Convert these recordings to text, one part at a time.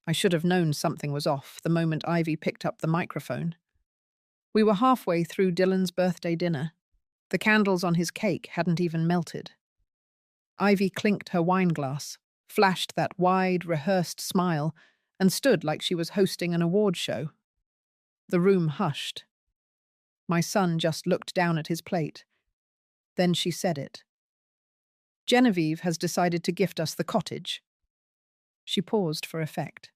I should have known something was off the moment Ivy picked up the microphone. We were halfway through Dylan's birthday dinner. The candles on his cake hadn't even melted. Ivy clinked her wine glass, flashed that wide, rehearsed smile, and stood like she was hosting an award show. The room hushed. My son just looked down at his plate. Then she said it. Genevieve has decided to gift us the cottage. She paused for effect.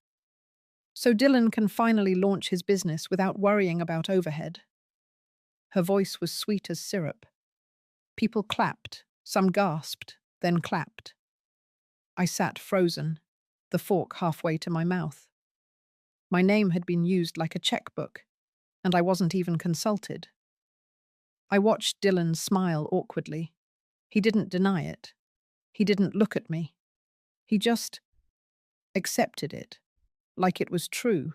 So Dylan can finally launch his business without worrying about overhead. Her voice was sweet as syrup. People clapped, some gasped, then clapped. I sat frozen, the fork halfway to my mouth. My name had been used like a checkbook, and I wasn't even consulted. I watched Dylan smile awkwardly. He didn't deny it. He didn't look at me. He just accepted it, like it was true.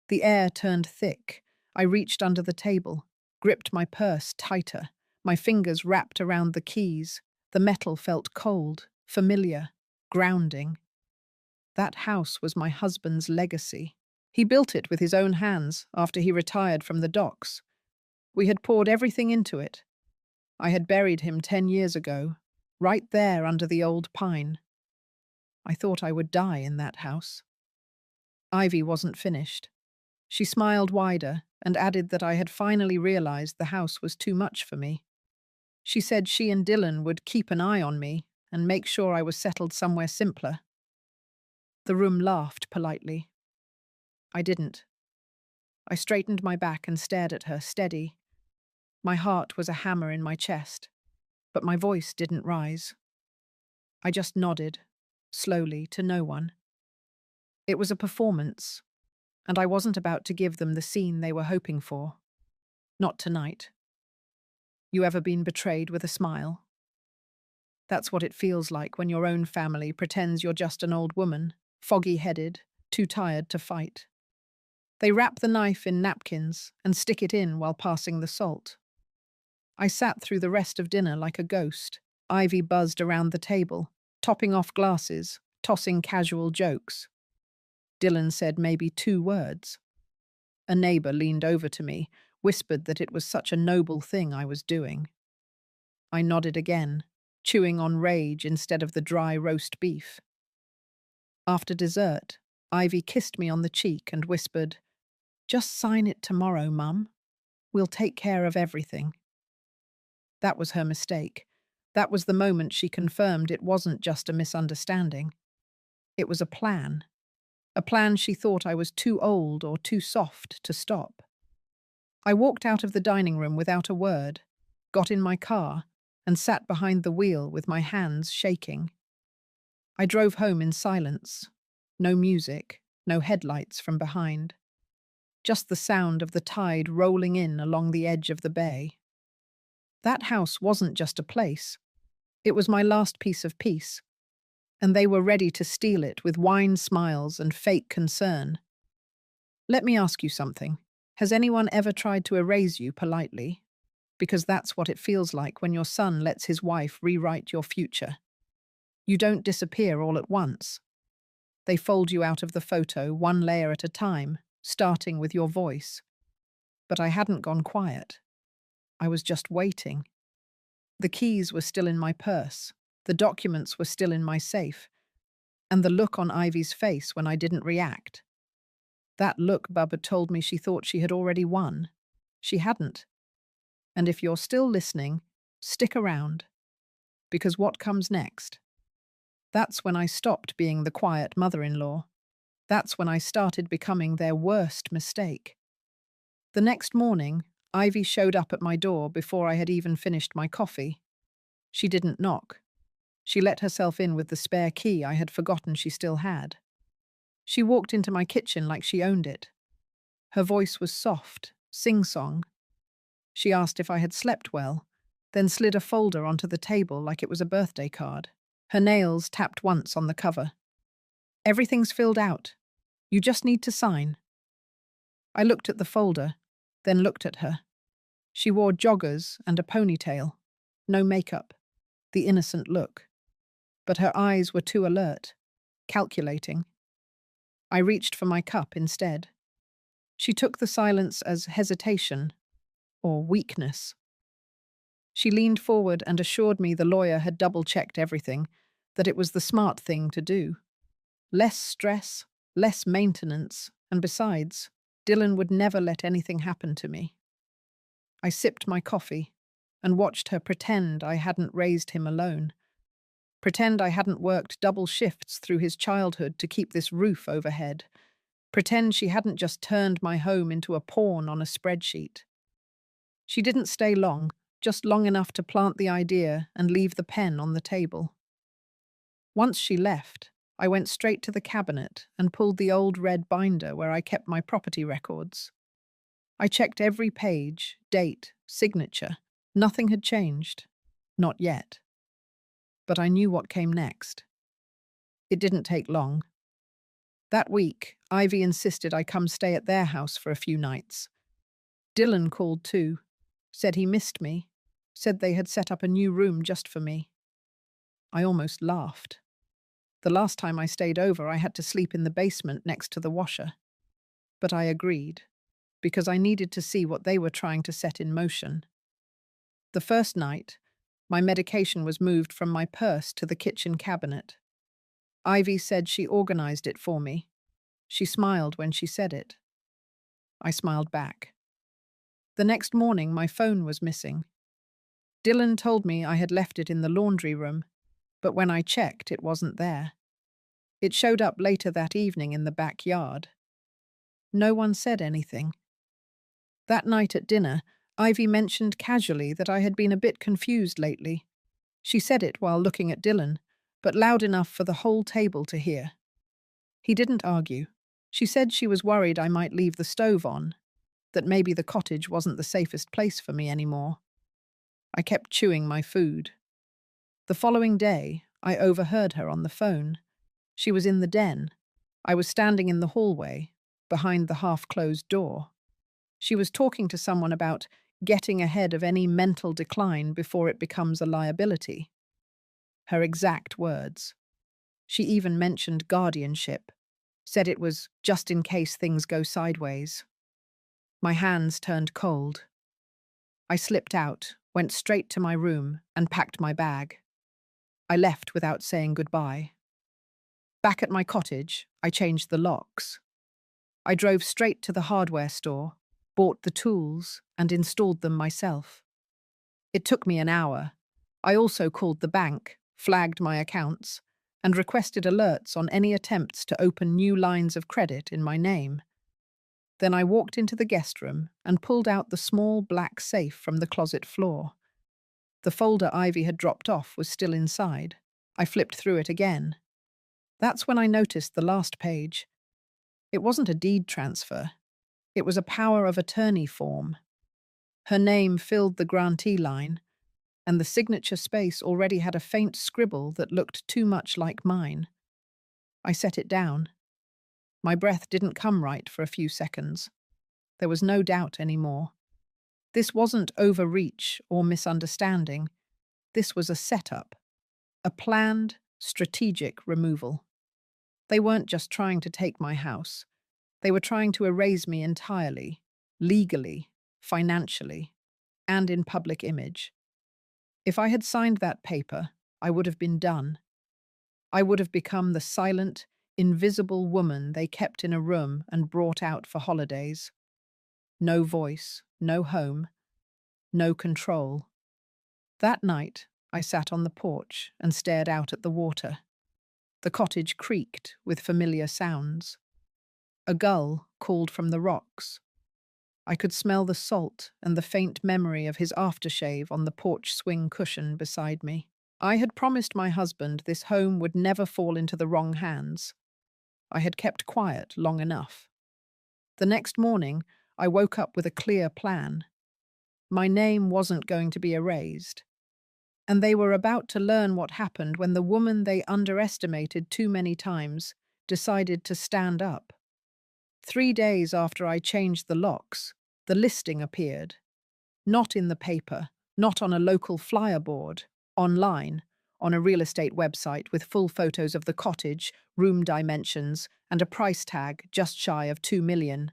The air turned thick. I reached under the table, gripped my purse tighter. My fingers wrapped around the keys. The metal felt cold, familiar, grounding. That house was my husband's legacy. He built it with his own hands after he retired from the docks. We had poured everything into it. I had buried him 10 years ago, right there under the old pine. I thought I would die in that house. Ivy wasn't finished. She smiled wider and added that I had finally realized the house was too much for me. She said she and Dylan would keep an eye on me and make sure I was settled somewhere simpler. The room laughed politely. I didn't. I straightened my back and stared at her, steady. My heart was a hammer in my chest, but my voice didn't rise. I just nodded, slowly, to no one. It was a performance, and I wasn't about to give them the scene they were hoping for. Not tonight. You ever been betrayed with a smile? That's what it feels like when your own family pretends you're just an old woman, foggy-headed, too tired to fight. They wrap the knife in napkins and stick it in while passing the salt. I sat through the rest of dinner like a ghost. Ivy buzzed around the table, topping off glasses, tossing casual jokes. Dylan said maybe 2 words. A neighbor leaned over to me, whispered that it was such a noble thing I was doing. I nodded again, chewing on rage instead of the dry roast beef. After dessert, Ivy kissed me on the cheek and whispered, "Just sign it tomorrow, Mum. We'll take care of everything." That was her mistake. That was the moment she confirmed it wasn't just a misunderstanding. It was a plan. A plan she thought I was too old or too soft to stop. I walked out of the dining room without a word, got in my car, and sat behind the wheel with my hands shaking. I drove home in silence. No music, no headlights from behind. Just the sound of the tide rolling in along the edge of the bay. That house wasn't just a place. It was my last piece of peace. And they were ready to steal it with wine smiles and fake concern. Let me ask you something. Has anyone ever tried to erase you politely? Because that's what it feels like when your son lets his wife rewrite your future. You don't disappear all at once. They fold you out of the photo one layer at a time, starting with your voice. But I hadn't gone quiet. I was just waiting. The keys were still in my purse. The documents were still in my safe. And the look on Ivy's face when I didn't react. That look Bubba told me she thought she had already won. She hadn't. And if you're still listening, stick around. Because what comes next? That's when I stopped being the quiet mother-in-law. That's when I started becoming their worst mistake. The next morning, Ivy showed up at my door before I had even finished my coffee. She didn't knock. She let herself in with the spare key I had forgotten she still had. She walked into my kitchen like she owned it. Her voice was soft, sing-song. She asked if I had slept well, then slid a folder onto the table like it was a birthday card. Her nails tapped once on the cover. "Everything's filled out. You just need to sign." I looked at the folder, then looked at her. She wore joggers and a ponytail. No makeup. The innocent look. But her eyes were too alert, calculating. I reached for my cup instead. She took the silence as hesitation or weakness. She leaned forward and assured me the lawyer had double-checked everything, that it was the smart thing to do. Less stress, less maintenance, and besides, Dylan would never let anything happen to me. I sipped my coffee and watched her pretend I hadn't raised him alone. Pretend I hadn't worked double shifts through his childhood to keep this roof overhead. Pretend she hadn't just turned my home into a pawn on a spreadsheet. She didn't stay long, just long enough to plant the idea and leave the pen on the table. Once she left, I went straight to the cabinet and pulled the old red binder where I kept my property records. I checked every page, date, signature. Nothing had changed. Not yet. But I knew what came next. It didn't take long. That week, Ivy insisted I come stay at their house for a few nights. Dylan called too, said he missed me, said they had set up a new room just for me. I almost laughed. The last time I stayed over, I had to sleep in the basement next to the washer. But I agreed, because I needed to see what they were trying to set in motion. The first night, my medication was moved from my purse to the kitchen cabinet. Ivy said she organized it for me. She smiled when she said it. I smiled back. The next morning, my phone was missing. Dylan told me I had left it in the laundry room, but when I checked, it wasn't there. It showed up later that evening in the backyard. No one said anything. That night at dinner, Ivy mentioned casually that I had been a bit confused lately. She said it while looking at Dylan, but loud enough for the whole table to hear. He didn't argue. She said she was worried I might leave the stove on, that maybe the cottage wasn't the safest place for me anymore. I kept chewing my food. The following day, I overheard her on the phone. She was in the den. I was standing in the hallway, behind the half-closed door. She was talking to someone about getting ahead of any mental decline before it becomes a liability. Her exact words. She even mentioned guardianship, said it was just in case things go sideways. My hands turned cold. I slipped out, went straight to my room, and packed my bag. I left without saying goodbye. Back at my cottage, I changed the locks. I drove straight to the hardware store, bought the tools, and installed them myself. It took me an hour. I also called the bank, flagged my accounts, and requested alerts on any attempts to open new lines of credit in my name. Then I walked into the guest room and pulled out the small black safe from the closet floor. The folder Ivy had dropped off was still inside. I flipped through it again. That's when I noticed the last page. It wasn't a deed transfer. It was a power of attorney form. Her name filled the grantee line, and the signature space already had a faint scribble that looked too much like mine. I set it down. My breath didn't come right for a few seconds. There was no doubt anymore. This wasn't overreach or misunderstanding. This was a setup, a planned, strategic removal. They weren't just trying to take my house. They were trying to erase me entirely, legally, financially, and in public image. If I had signed that paper, I would have been done. I would have become the silent, invisible woman they kept in a room and brought out for holidays. No voice, no home, no control. That night, I sat on the porch and stared out at the water. The cottage creaked with familiar sounds. A gull called from the rocks. I could smell the salt and the faint memory of his aftershave on the porch swing cushion beside me. I had promised my husband this home would never fall into the wrong hands. I had kept quiet long enough. The next morning, I woke up with a clear plan. My name wasn't going to be erased. And they were about to learn what happened when the woman they underestimated too many times decided to stand up. 3 days after I changed the locks, the listing appeared. Not in the paper, not on a local flyer board, online, on a real estate website with full photos of the cottage, room dimensions, and a price tag just shy of 2 million.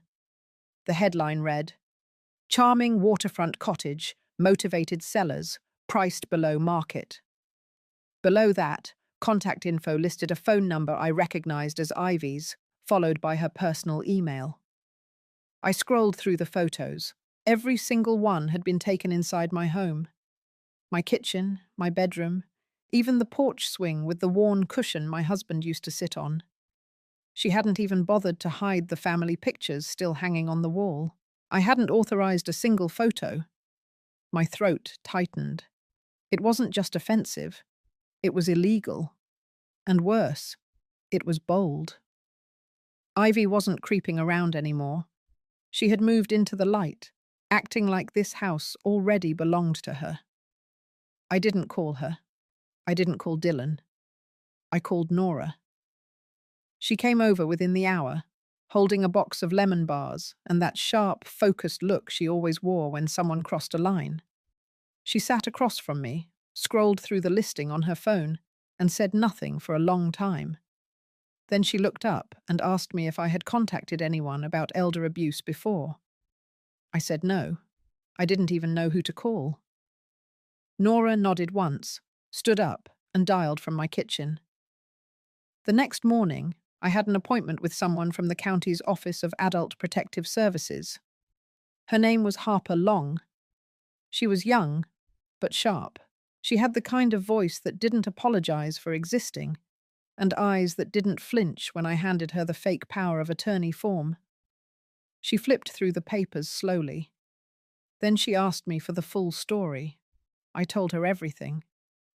The headline read, "Charming waterfront cottage, motivated sellers, priced below market." Below that, contact info listed a phone number I recognized as Ivy's, followed by her personal email. I scrolled through the photos. Every single one had been taken inside my home. My kitchen, my bedroom, even the porch swing with the worn cushion my husband used to sit on. She hadn't even bothered to hide the family pictures still hanging on the wall. I hadn't authorized a single photo. My throat tightened. It wasn't just offensive. It was illegal. And worse, it was bold. Ivy wasn't creeping around anymore. She had moved into the light, acting like this house already belonged to her. I didn't call her. I didn't call Dylan. I called Nora. She came over within the hour, holding a box of lemon bars and that sharp, focused look she always wore when someone crossed a line. She sat across from me, scrolled through the listing on her phone, and said nothing for a long time. Then she looked up and asked me if I had contacted anyone about elder abuse before. I said no. I didn't even know who to call. Nora nodded once, stood up, and dialed from my kitchen. The next morning, I had an appointment with someone from the county's Office of Adult Protective Services. Her name was Harper Long. She was young, but sharp. She had the kind of voice that didn't apologize for existing, and eyes that didn't flinch when I handed her the fake power of attorney form. She flipped through the papers slowly. Then she asked me for the full story. I told her everything,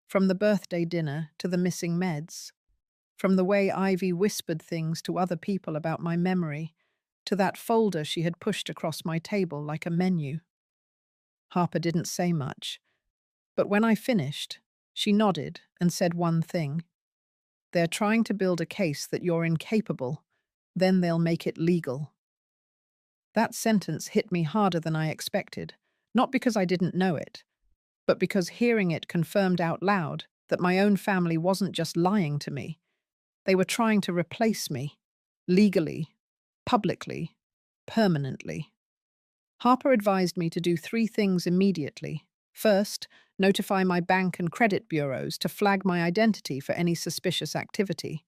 from the birthday dinner to the missing meds, from the way Ivy whispered things to other people about my memory, to that folder she had pushed across my table like a menu. Harper didn't say much, but when I finished, she nodded and said one thing. "They're trying to build a case that you're incapable, then they'll make it legal." That sentence hit me harder than I expected, not because I didn't know it, but because hearing it confirmed out loud that my own family wasn't just lying to me. They were trying to replace me, legally, publicly, permanently. Harper advised me to do 3 things immediately. First, notify my bank and credit bureaus to flag my identity for any suspicious activity.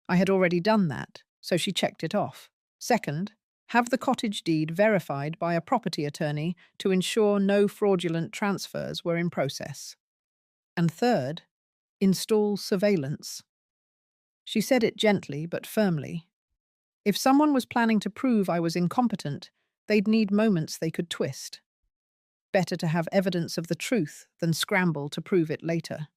I had already done that, so she checked it off. Second, have the cottage deed verified by a property attorney to ensure no fraudulent transfers were in process. And third, install surveillance. She said it gently but firmly. If someone was planning to prove I was incompetent, they'd need moments they could twist. Better to have evidence of the truth than scramble to prove it later.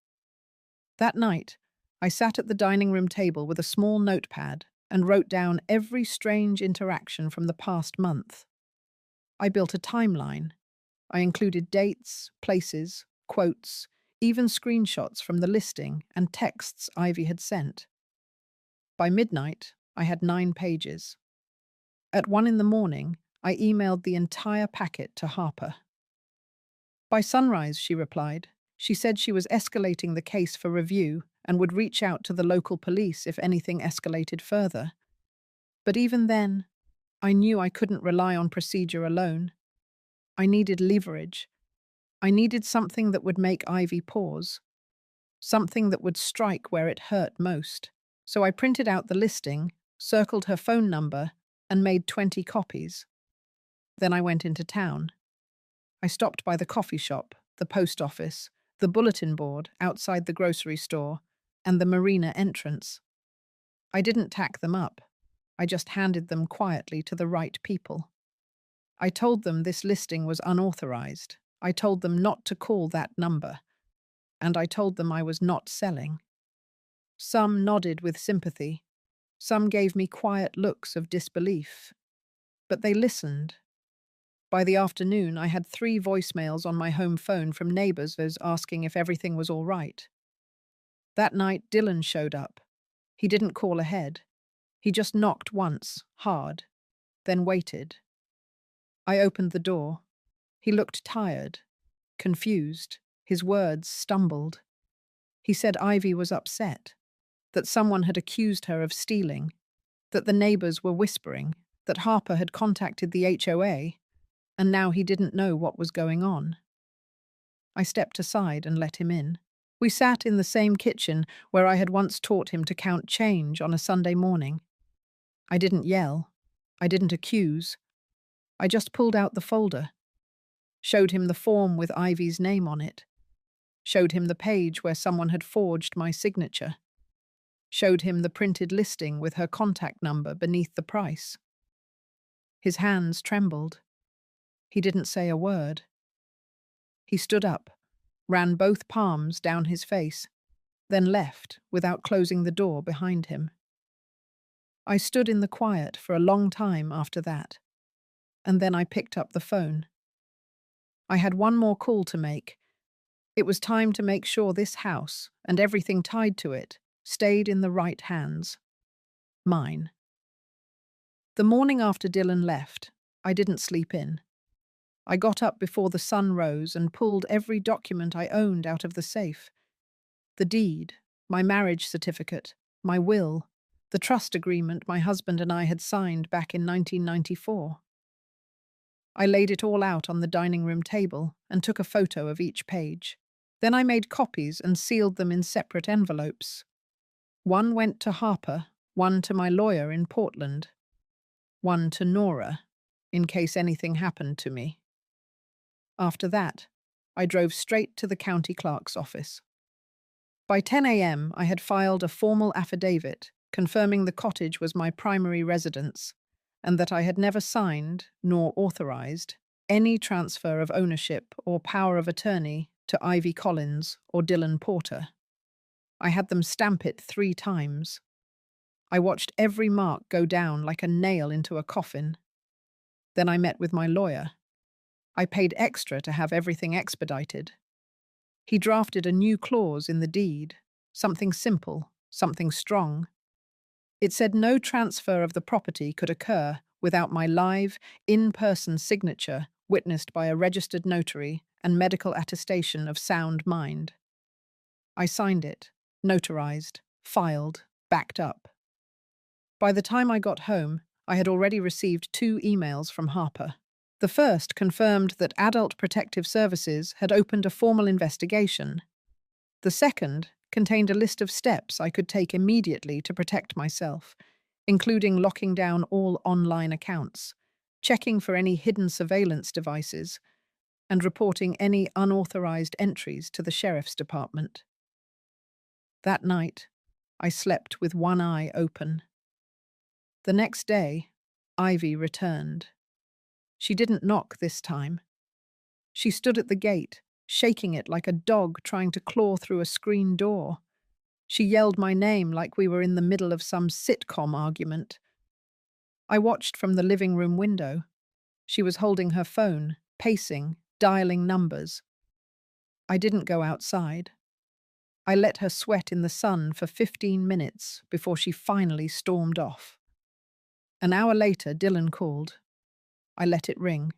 That night, I sat at the dining room table with a small notepad and wrote down every strange interaction from the past month. I built a timeline. I included dates, places, quotes, even screenshots from the listing and texts Ivy had sent. By midnight, I had 9 pages. At 1 in the morning, I emailed the entire packet to Harper. By sunrise, she replied. She said she was escalating the case for review and would reach out to the local police if anything escalated further. But even then, I knew I couldn't rely on procedure alone. I needed leverage. I needed something that would make Ivy pause. Something that would strike where it hurt most. So I printed out the listing, circled her phone number, and made 20 copies. Then I went into town. I stopped by the coffee shop, the post office, the bulletin board outside the grocery store, and the marina entrance. I didn't tack them up. I just handed them quietly to the right people. I told them this listing was unauthorized. I told them not to call that number. And I told them I was not selling. Some nodded with sympathy. Some gave me quiet looks of disbelief. But they listened. By the afternoon, I had 3 voicemails on my home phone from neighbors asking if everything was all right. That night, Dylan showed up. He didn't call ahead. He just knocked once, hard, then waited. I opened the door. He looked tired, confused. His words stumbled. He said Ivy was upset, that someone had accused her of stealing. that the neighbors were whispering, that Harper had contacted the HOA, and now he didn't know what was going on. I stepped aside and let him in. We sat in the same kitchen where I had once taught him to count change on a Sunday morning. I didn't yell. I didn't accuse. I just pulled out the folder, showed him the form with Ivy's name on it, showed him the page where someone had forged my signature, showed him the printed listing with her contact number beneath the price. His hands trembled. He didn't say a word. He stood up, ran both palms down his face, then left without closing the door behind him. I stood in the quiet for a long time after that, and then I picked up the phone. I had one more call to make. It was time to make sure this house, and everything tied to it, stayed in the right hands. Mine. The morning after Dylan left, I didn't sleep in. I got up before the sun rose and pulled every document I owned out of the safe. The deed, my marriage certificate, my will, the trust agreement my husband and I had signed back in 1994. I laid it all out on the dining room table and took a photo of each page. Then I made copies and sealed them in separate envelopes. One went to Harper, one to my lawyer in Portland, one to Nora, in case anything happened to me. After that, I drove straight to the county clerk's office. By 10 a.m., I had filed a formal affidavit confirming the cottage was my primary residence and that I had never signed nor authorized any transfer of ownership or power of attorney to Ivy Collins or Dylan Porter. I had them stamp it 3 times. I watched every mark go down like a nail into a coffin. Then I met with my lawyer. I paid extra to have everything expedited. He drafted a new clause in the deed, something simple, something strong. It said no transfer of the property could occur without my live, in-person signature witnessed by a registered notary and medical attestation of sound mind. I signed it, notarized, filed, backed up. By the time I got home, I had already received 2 emails from Harper. The first confirmed that Adult Protective Services had opened a formal investigation. The second contained a list of steps I could take immediately to protect myself, including locking down all online accounts, checking for any hidden surveillance devices, and reporting any unauthorized entries to the sheriff's department. That night, I slept with one eye open. The next day, Ivy returned. She didn't knock this time. She stood at the gate, shaking it like a dog trying to claw through a screen door. She yelled my name like we were in the middle of some sitcom argument. I watched from the living room window. She was holding her phone, pacing, dialing numbers. I didn't go outside. I let her sweat in the sun for 15 minutes before she finally stormed off. An hour later, Dylan called. I let it ring.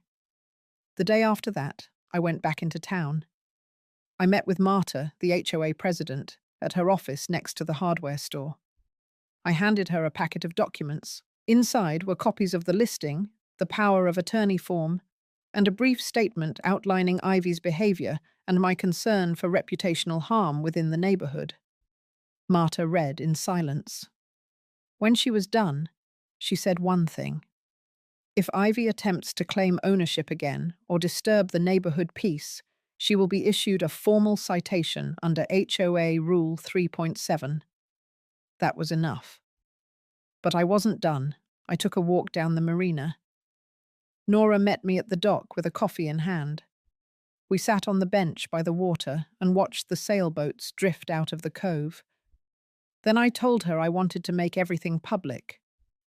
The day after that, I went back into town. I met with Marta, the HOA president, at her office next to the hardware store. I handed her a packet of documents. Inside were copies of the listing, the power of attorney form, and a brief statement outlining Ivy's behavior and my concern for reputational harm within the neighborhood. Marta read in silence. When she was done, she said one thing. If Ivy attempts to claim ownership again or disturb the neighborhood peace, she will be issued a formal citation under HOA Rule 3.7. That was enough. But I wasn't done. I took a walk down the marina. Nora met me at the dock with a coffee in hand. We sat on the bench by the water and watched the sailboats drift out of the cove. Then I told her I wanted to make everything public.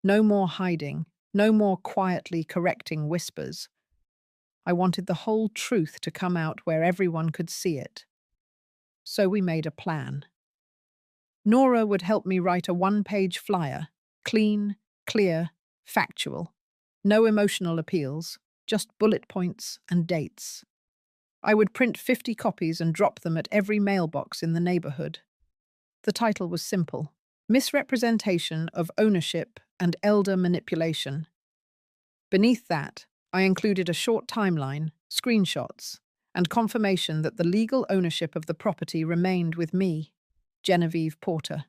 No more hiding, no more quietly correcting whispers. I wanted the whole truth to come out where everyone could see it. So we made a plan. Nora would help me write a 1-page flyer, clean, clear, factual. No emotional appeals, just bullet points and dates. I would print 50 copies and drop them at every mailbox in the neighborhood. The title was simple: Misrepresentation of Ownership and elder manipulation. Beneath that, I included a short timeline, screenshots, and confirmation that the legal ownership of the property remained with me, Genevieve Porter.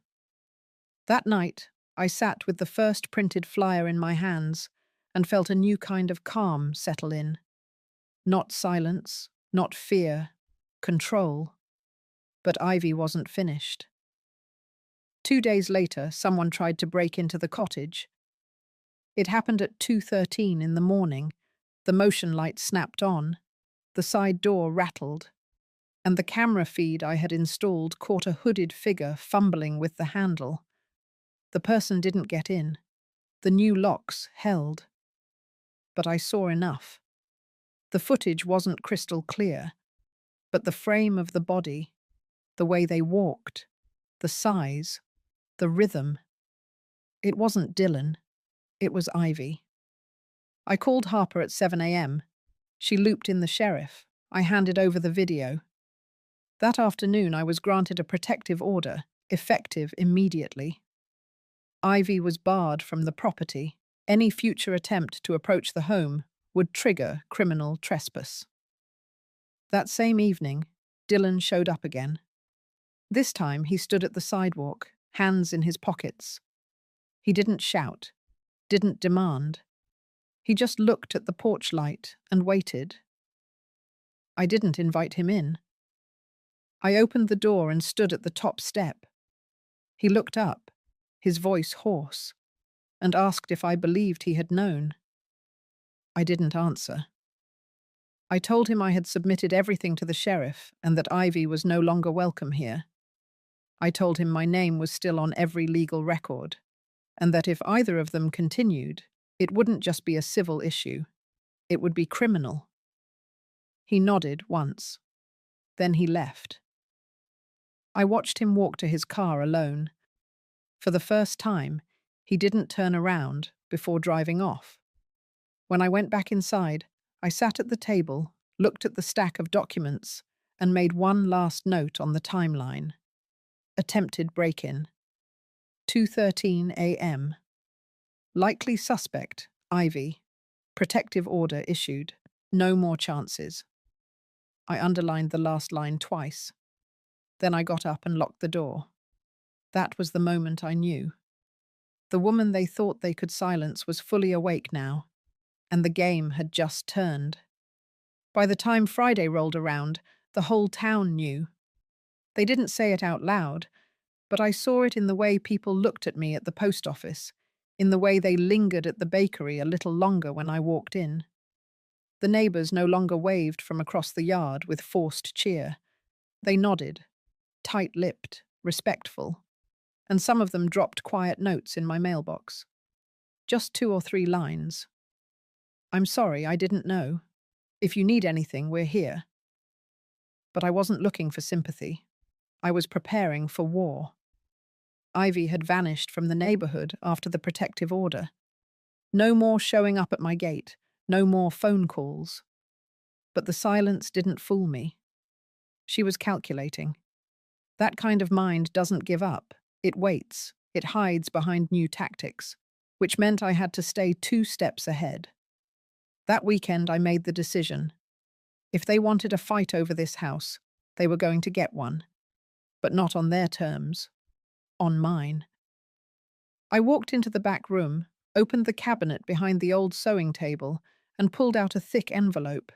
That night, I sat with the first printed flyer in my hands and felt a new kind of calm settle in. Not silence, not fear, control. But Ivy wasn't finished. 2 days later, someone tried to break into the cottage. It happened at 2:13 in the morning. The motion light snapped on, the side door rattled, and the camera feed I had installed caught a hooded figure fumbling with the handle. The person didn't get in. The new locks held. But I saw enough. The footage wasn't crystal clear, but the frame of the body, the way they walked, the size, the rhythm. It wasn't Dylan. It was Ivy. I called Harper at 7 a.m. She looped in the sheriff. I handed over the video. That afternoon, I was granted a protective order, effective immediately. Ivy was barred from the property. Any future attempt to approach the home would trigger criminal trespass. That same evening, Dylan showed up again. This time, he stood at the sidewalk, hands in his pockets. He didn't shout, didn't demand. He just looked at the porch light and waited. I didn't invite him in. I opened the door and stood at the top step. He looked up, his voice hoarse, and asked if I believed he had known. I didn't answer. I told him I had submitted everything to the sheriff and that Ivy was no longer welcome here. I told him my name was still on every legal record, and that if either of them continued, it wouldn't just be a civil issue, it would be criminal. He nodded once. Then he left. I watched him walk to his car alone. For the first time, he didn't turn around before driving off. When I went back inside, I sat at the table, looked at the stack of documents, and made one last note on the timeline. Attempted break-in. 2:13 a.m. Likely suspect, Ivy. Protective order issued. No more chances. I underlined the last line twice. Then I got up and locked the door. That was the moment I knew. The woman they thought they could silence was fully awake now, and the game had just turned. By the time Friday rolled around, the whole town knew. They didn't say it out loud, but I saw it in the way people looked at me at the post office, in the way they lingered at the bakery a little longer when I walked in. The neighbours no longer waved from across the yard with forced cheer. They nodded, tight-lipped, respectful, and some of them dropped quiet notes in my mailbox. Just 2 or 3 lines. I'm sorry, I didn't know. If you need anything, we're here. But I wasn't looking for sympathy. I was preparing for war. Ivy had vanished from the neighbourhood after the protective order. No more showing up at my gate, no more phone calls. But the silence didn't fool me. She was calculating. That kind of mind doesn't give up. It waits. It hides behind new tactics, which meant I had to stay 2 steps ahead. That weekend I made the decision. If they wanted a fight over this house, they were going to get one. But not on their terms. On mine. I walked into the back room, opened the cabinet behind the old sewing table, and pulled out a thick envelope.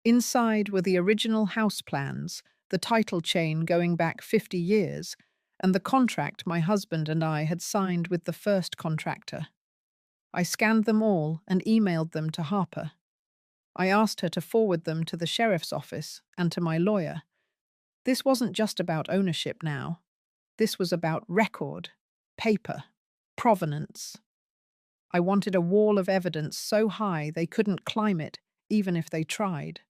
Inside were the original house plans, the title chain going back 50 years, and the contract my husband and I had signed with the first contractor. I scanned them all and emailed them to Harper. I asked her to forward them to the sheriff's office and to my lawyer. This wasn't just about ownership now. This was about record, paper, provenance. I wanted a wall of evidence so high they couldn't climb it, even if they tried.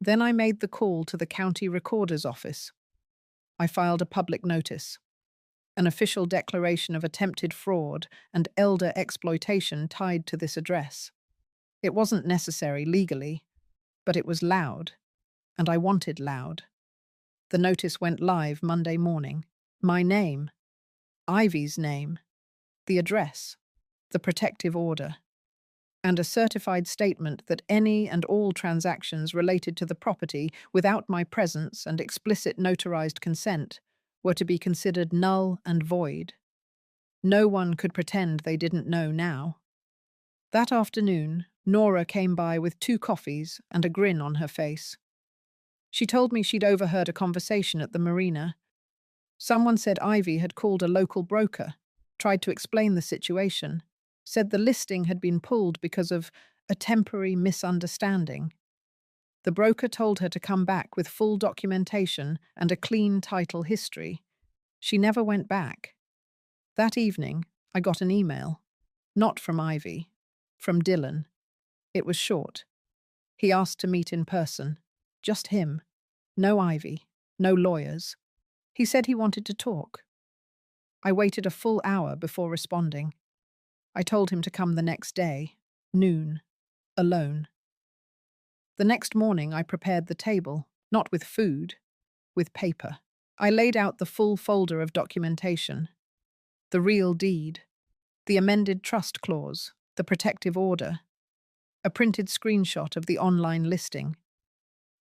Then I made the call to the county recorder's office. I filed a public notice. An official declaration of attempted fraud and elder exploitation tied to this address. It wasn't necessary legally, but it was loud, and I wanted loud. The notice went live Monday morning. My name. Ivy's name. the address, the protective order, and a certified statement that any and all transactions related to the property without my presence and explicit notarized consent were to be considered null and void. No one could pretend they didn't know now. That afternoon, Nora came by with 2 coffees and a grin on her face. She told me she'd overheard a conversation at the marina. Someone said Ivy had called a local broker, tried to explain the situation, said the listing had been pulled because of a temporary misunderstanding. The broker told her to come back with full documentation and a clean title history. She never went back. That evening, I got an email. Not from Ivy, from Dylan. It was short. He asked to meet in person. Just him. No Ivy. No lawyers. He said he wanted to talk. I waited a full hour before responding. I told him to come the next day, noon, alone. The next morning I prepared the table, not with food, with paper. I laid out the full folder of documentation. The real deed, the amended trust clause, the protective order, a printed screenshot of the online listing,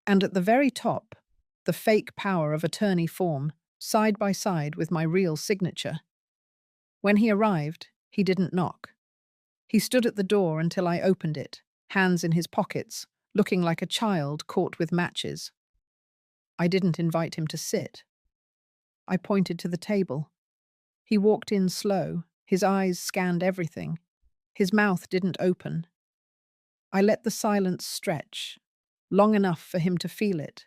and at the very top, the fake power of attorney form, side by side with my real signature. When he arrived, he didn't knock. He stood at the door until I opened it, hands in his pockets, looking like a child caught with matches. I didn't invite him to sit. I pointed to the table. He walked in slow, his eyes scanned everything. His mouth didn't open. I let the silence stretch, long enough for him to feel it.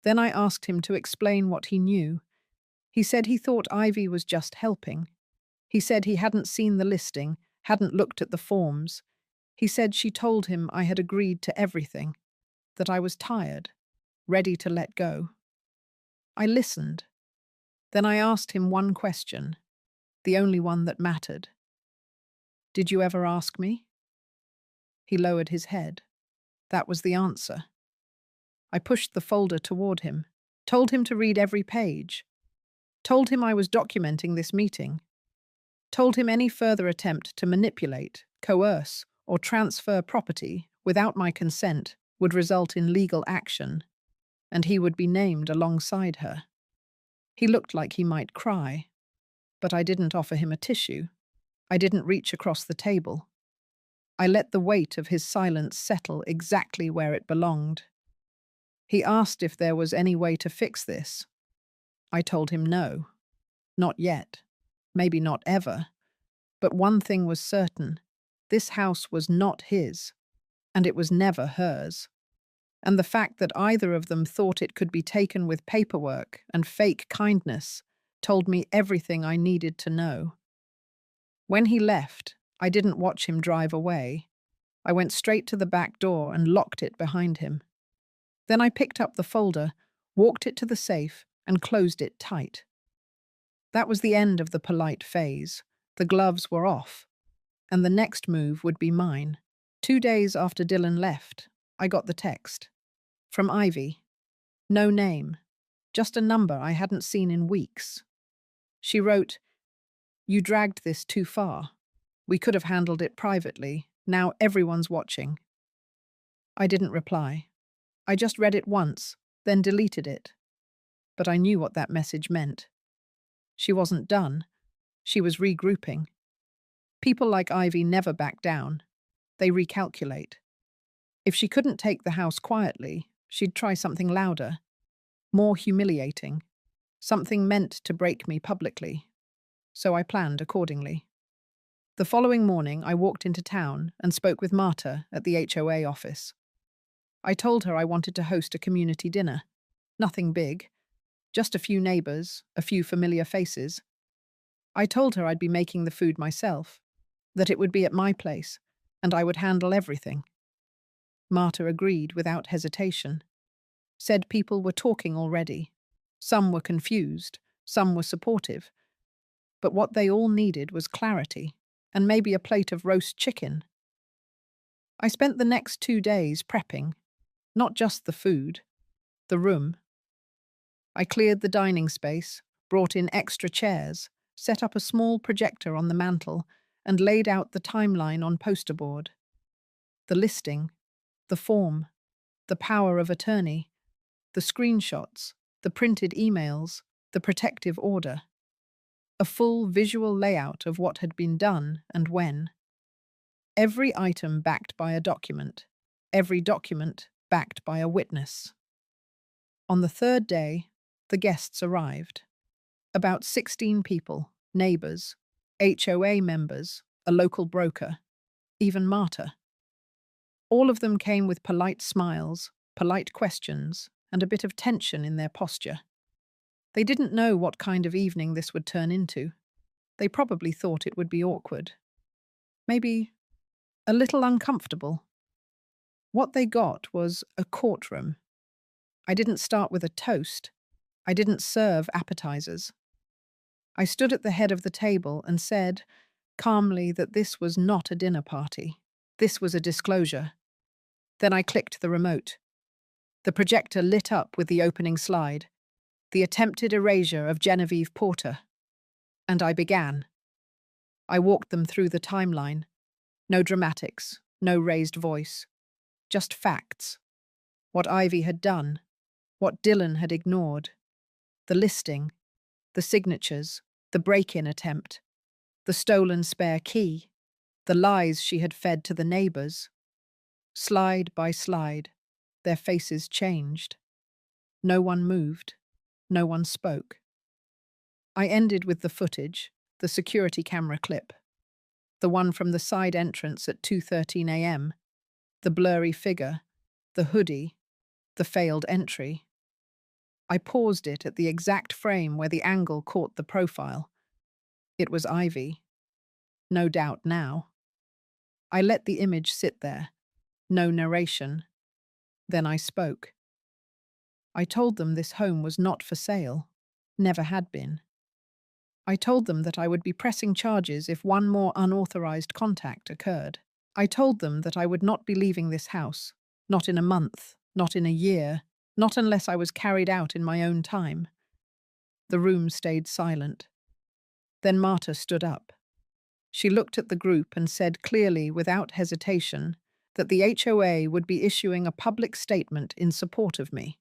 Then I asked him to explain what he knew. He said he thought Ivy was just helping. He said he hadn't seen the listing, hadn't looked at the forms. He said she told him I had agreed to everything, that I was tired, ready to let go. I listened. Then I asked him one question, the only one that mattered. Did you ever ask me? He lowered his head. That was the answer. I pushed the folder toward him, told him to read every page, told him I was documenting this meeting, told him any further attempt to manipulate, coerce, or transfer property without my consent would result in legal action, and he would be named alongside her. He looked like he might cry, but I didn't offer him a tissue. I didn't reach across the table. I let the weight of his silence settle exactly where it belonged. He asked if there was any way to fix this. I told him no. Not yet. Maybe not ever. But one thing was certain. This house was not his, and it was never hers. And the fact that either of them thought it could be taken with paperwork and fake kindness told me everything I needed to know. When he left, I didn't watch him drive away. I went straight to the back door and locked it behind him. Then I picked up the folder, walked it to the safe, and closed it tight. That was the end of the polite phase. The gloves were off, and the next move would be mine. 2 days after Dylan left, I got the text. From Ivy. No name, just a number I hadn't seen in weeks. She wrote, "You dragged this too far. We could have handled it privately. Now everyone's watching." I didn't reply. I just read it once, then deleted it. But I knew what that message meant. She wasn't done. She was regrouping. People like Ivy never back down. They recalculate. If she couldn't take the house quietly, she'd try something louder, more humiliating, something meant to break me publicly. So I planned accordingly. The following morning, I walked into town and spoke with Marta at the HOA office. I told her I wanted to host a community dinner. Nothing big, just a few neighbors, a few familiar faces. I told her I'd be making the food myself, that it would be at my place, and I would handle everything. Marta agreed without hesitation. Said people were talking already. Some were confused, some were supportive. But what they all needed was clarity, and maybe a plate of roast chicken. I spent the next 2 days prepping, not just the food, the room. I cleared the dining space, brought in extra chairs, set up a small projector on the mantel, and laid out the timeline on poster board. The listing, the form, the power of attorney, the screenshots, the printed emails, the protective order. A full visual layout of what had been done and when. Every item backed by a document. Every document backed by a witness. On the third day, the guests arrived. About 16 people, neighbours, HOA members, a local broker, even Marta. All of them came with polite smiles, polite questions, and a bit of tension in their posture. They didn't know what kind of evening this would turn into. They probably thought it would be awkward. Maybe a little uncomfortable. What they got was a courtroom. I didn't start with a toast. I didn't serve appetizers. I stood at the head of the table and said, calmly, that this was not a dinner party. This was a disclosure. Then I clicked the remote. The projector lit up with the opening slide, the attempted erasure of Genevieve Porter. And I began. I walked them through the timeline. No dramatics, no raised voice. Just facts. What Ivy had done, what Dylan had ignored. The listing, the signatures, the break-in attempt, the stolen spare key, the lies she had fed to the neighbours. Slide by slide, their faces changed. No one moved. No one spoke. I ended with the footage, the security camera clip. The one from the side entrance at 2:13 a.m., the blurry figure, the hoodie, the failed entry. I paused it at the exact frame where the angle caught the profile. It was Ivy. No doubt now. I let the image sit there. No narration. Then I spoke. I told them this home was not for sale. Never had been. I told them that I would be pressing charges if one more unauthorized contact occurred. I told them that I would not be leaving this house. Not in a month. Not in a year. Not unless I was carried out in my own time. The room stayed silent. Then Marta stood up. She looked at the group and said clearly, without hesitation, that the HOA would be issuing a public statement in support of me.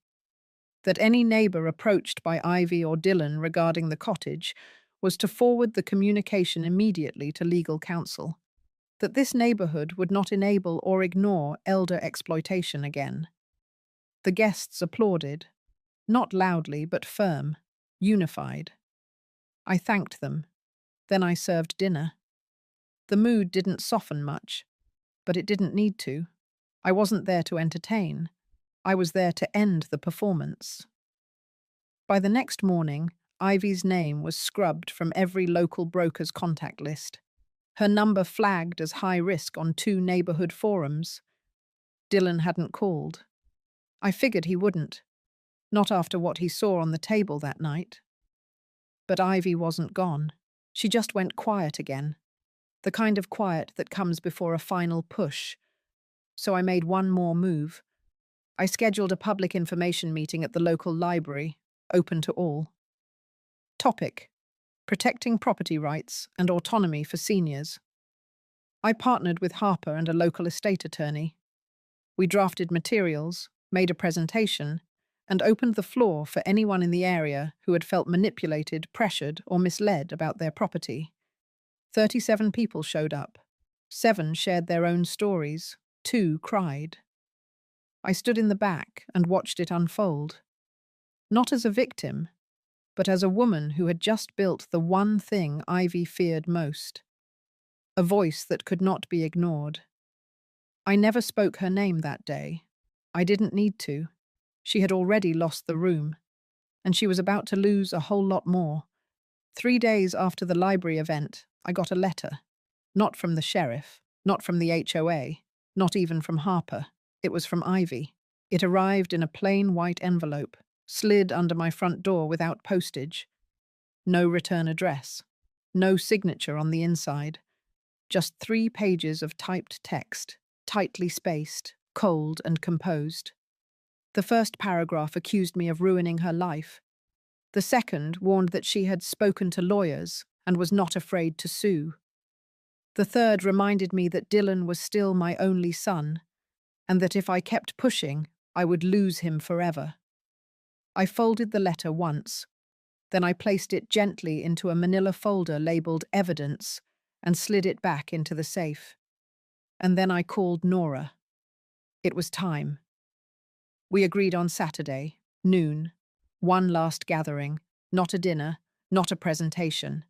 That any neighbour approached by Ivy or Dylan regarding the cottage was to forward the communication immediately to legal counsel. That this neighbourhood would not enable or ignore elder exploitation again. The guests applauded, not loudly but firm, unified. I thanked them. Then I served dinner. The mood didn't soften much, but it didn't need to. I wasn't there to entertain. I was there to end the performance. By the next morning, Ivy's name was scrubbed from every local broker's contact list. Her number flagged as high risk on 2 neighbourhood forums. Dylan hadn't called. I figured he wouldn't. Not after what he saw on the table that night. But Ivy wasn't gone. She just went quiet again. The kind of quiet that comes before a final push. So I made one more move. I scheduled a public information meeting at the local library, open to all. Topic: protecting property rights and autonomy for seniors. I partnered with Harper and a local estate attorney. We drafted materials, made a presentation, and opened the floor for anyone in the area who had felt manipulated, pressured, or misled about their property. 37 people showed up. 7 shared their own stories. 2 cried. I stood in the back and watched it unfold. Not as a victim, but as a woman who had just built the one thing Ivy feared most. A voice that could not be ignored. I never spoke her name that day. I didn't need to. She had already lost the room, and she was about to lose a whole lot more. 3 days after the library event, I got a letter. Not from the sheriff, not from the HOA, not even from Harper. It was from Ivy. It arrived in a plain white envelope, slid under my front door without postage. No return address. No signature on the inside. Just 3 pages of typed text, tightly spaced, cold and composed. The first paragraph accused me of ruining her life. The second warned that she had spoken to lawyers and was not afraid to sue. The third reminded me that Dylan was still my only son, and that if I kept pushing, I would lose him forever. I folded the letter once, then I placed it gently into a manila folder labeled Evidence and slid it back into the safe. And then I called Nora. It was time. We agreed on Saturday, noon, one last gathering, not a dinner, not a presentation.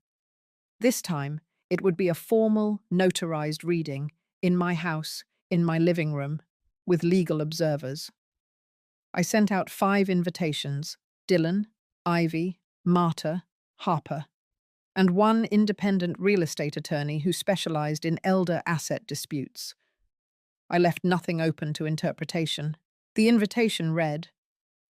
This time, it would be a formal, notarized reading in my house, in my living room, with legal observers. I sent out 5 invitations: Dylan, Ivy, Marta, Harper, and one independent real estate attorney who specialized in elder asset disputes. I left nothing open to interpretation. The invitation read,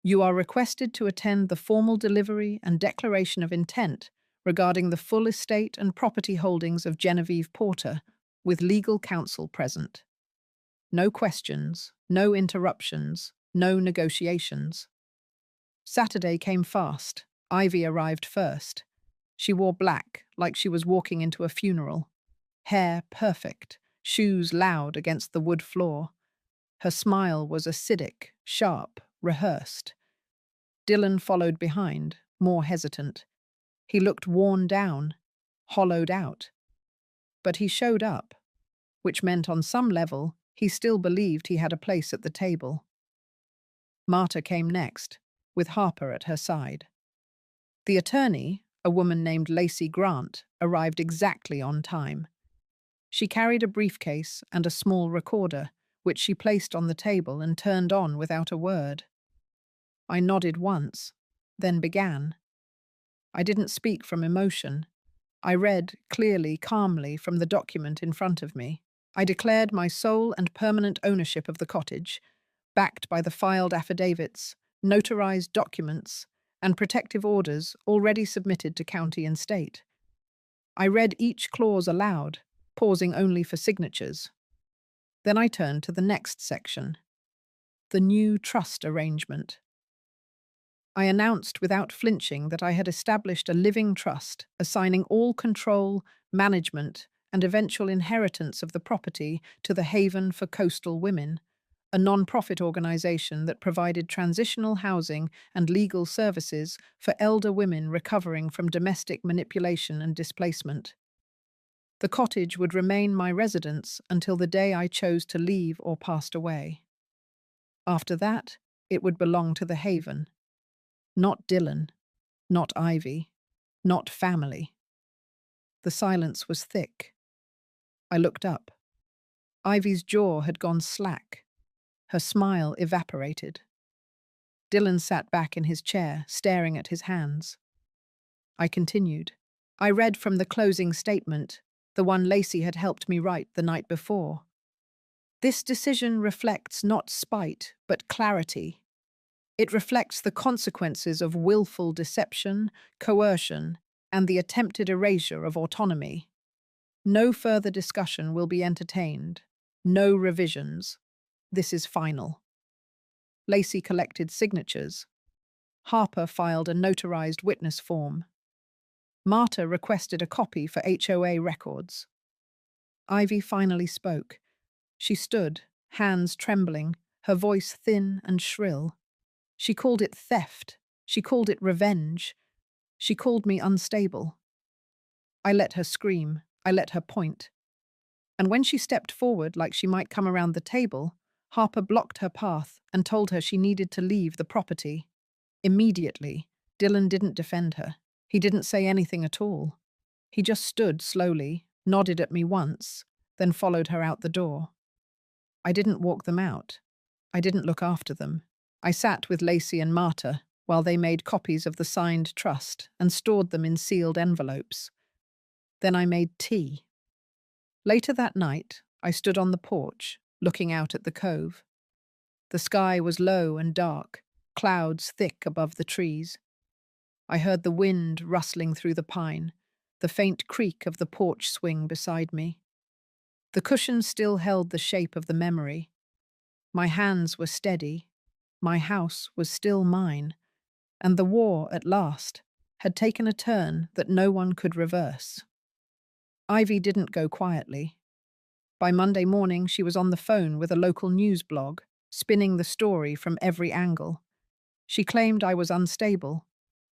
"You are requested to attend the formal delivery and declaration of intent regarding the full estate and property holdings of Genevieve Porter, with legal counsel present. No questions, no interruptions, no negotiations." Saturday came fast. Ivy arrived first. She wore black, like she was walking into a funeral. Hair perfect, shoes loud against the wood floor. Her smile was acidic, sharp, rehearsed. Dylan followed behind, more hesitant. He looked worn down, hollowed out. But he showed up, which meant on some level he still believed he had a place at the table. Marta came next, with Harper at her side. The attorney, a woman named Lacey Grant, arrived exactly on time. She carried a briefcase and a small recorder, which she placed on the table and turned on without a word. I nodded once, then began. I didn't speak from emotion. I read, clearly, calmly, from the document in front of me. I declared my sole and permanent ownership of the cottage, backed by the filed affidavits, notarized documents, and protective orders already submitted to county and state. I read each clause aloud, pausing only for signatures. Then I turned to the next section, the new trust arrangement. I announced without flinching that I had established a living trust, assigning all control, management, and eventual inheritance of the property to the Haven for Coastal Women, a non-profit organization that provided transitional housing and legal services for elder women recovering from domestic manipulation and displacement. The cottage would remain my residence until the day I chose to leave or passed away. After that, it would belong to the Haven. Not Dylan, not Ivy, not family. The silence was thick. I looked up. Ivy's jaw had gone slack. Her smile evaporated. Dylan sat back in his chair, staring at his hands. I continued. I read from the closing statement, the one Lacey had helped me write the night before. This decision reflects not spite, but clarity. It reflects the consequences of willful deception, coercion, and the attempted erasure of autonomy. No further discussion will be entertained. No revisions. This is final. Lacey collected signatures. Harper filed a notarized witness form. Marta requested a copy for HOA records. Ivy finally spoke. She stood, hands trembling, her voice thin and shrill. She called it theft. She called it revenge. She called me unstable. I let her scream. I let her point. And when she stepped forward like she might come around the table, Harper blocked her path and told her she needed to leave the property. Immediately, Dylan didn't defend her. He didn't say anything at all. He just stood slowly, nodded at me once, then followed her out the door. I didn't walk them out. I didn't look after them. I sat with Lacey and Marta while they made copies of the signed trust and stored them in sealed envelopes. Then I made tea. Later that night, I stood on the porch, looking out at the cove. The sky was low and dark, clouds thick above the trees. I heard the wind rustling through the pine, the faint creak of the porch swing beside me. The cushion still held the shape of the memory. My hands were steady. My house was still mine. And the war, at last, had taken a turn that no one could reverse. Ivy didn't go quietly. By Monday morning, she was on the phone with a local news blog, spinning the story from every angle. She claimed I was unstable,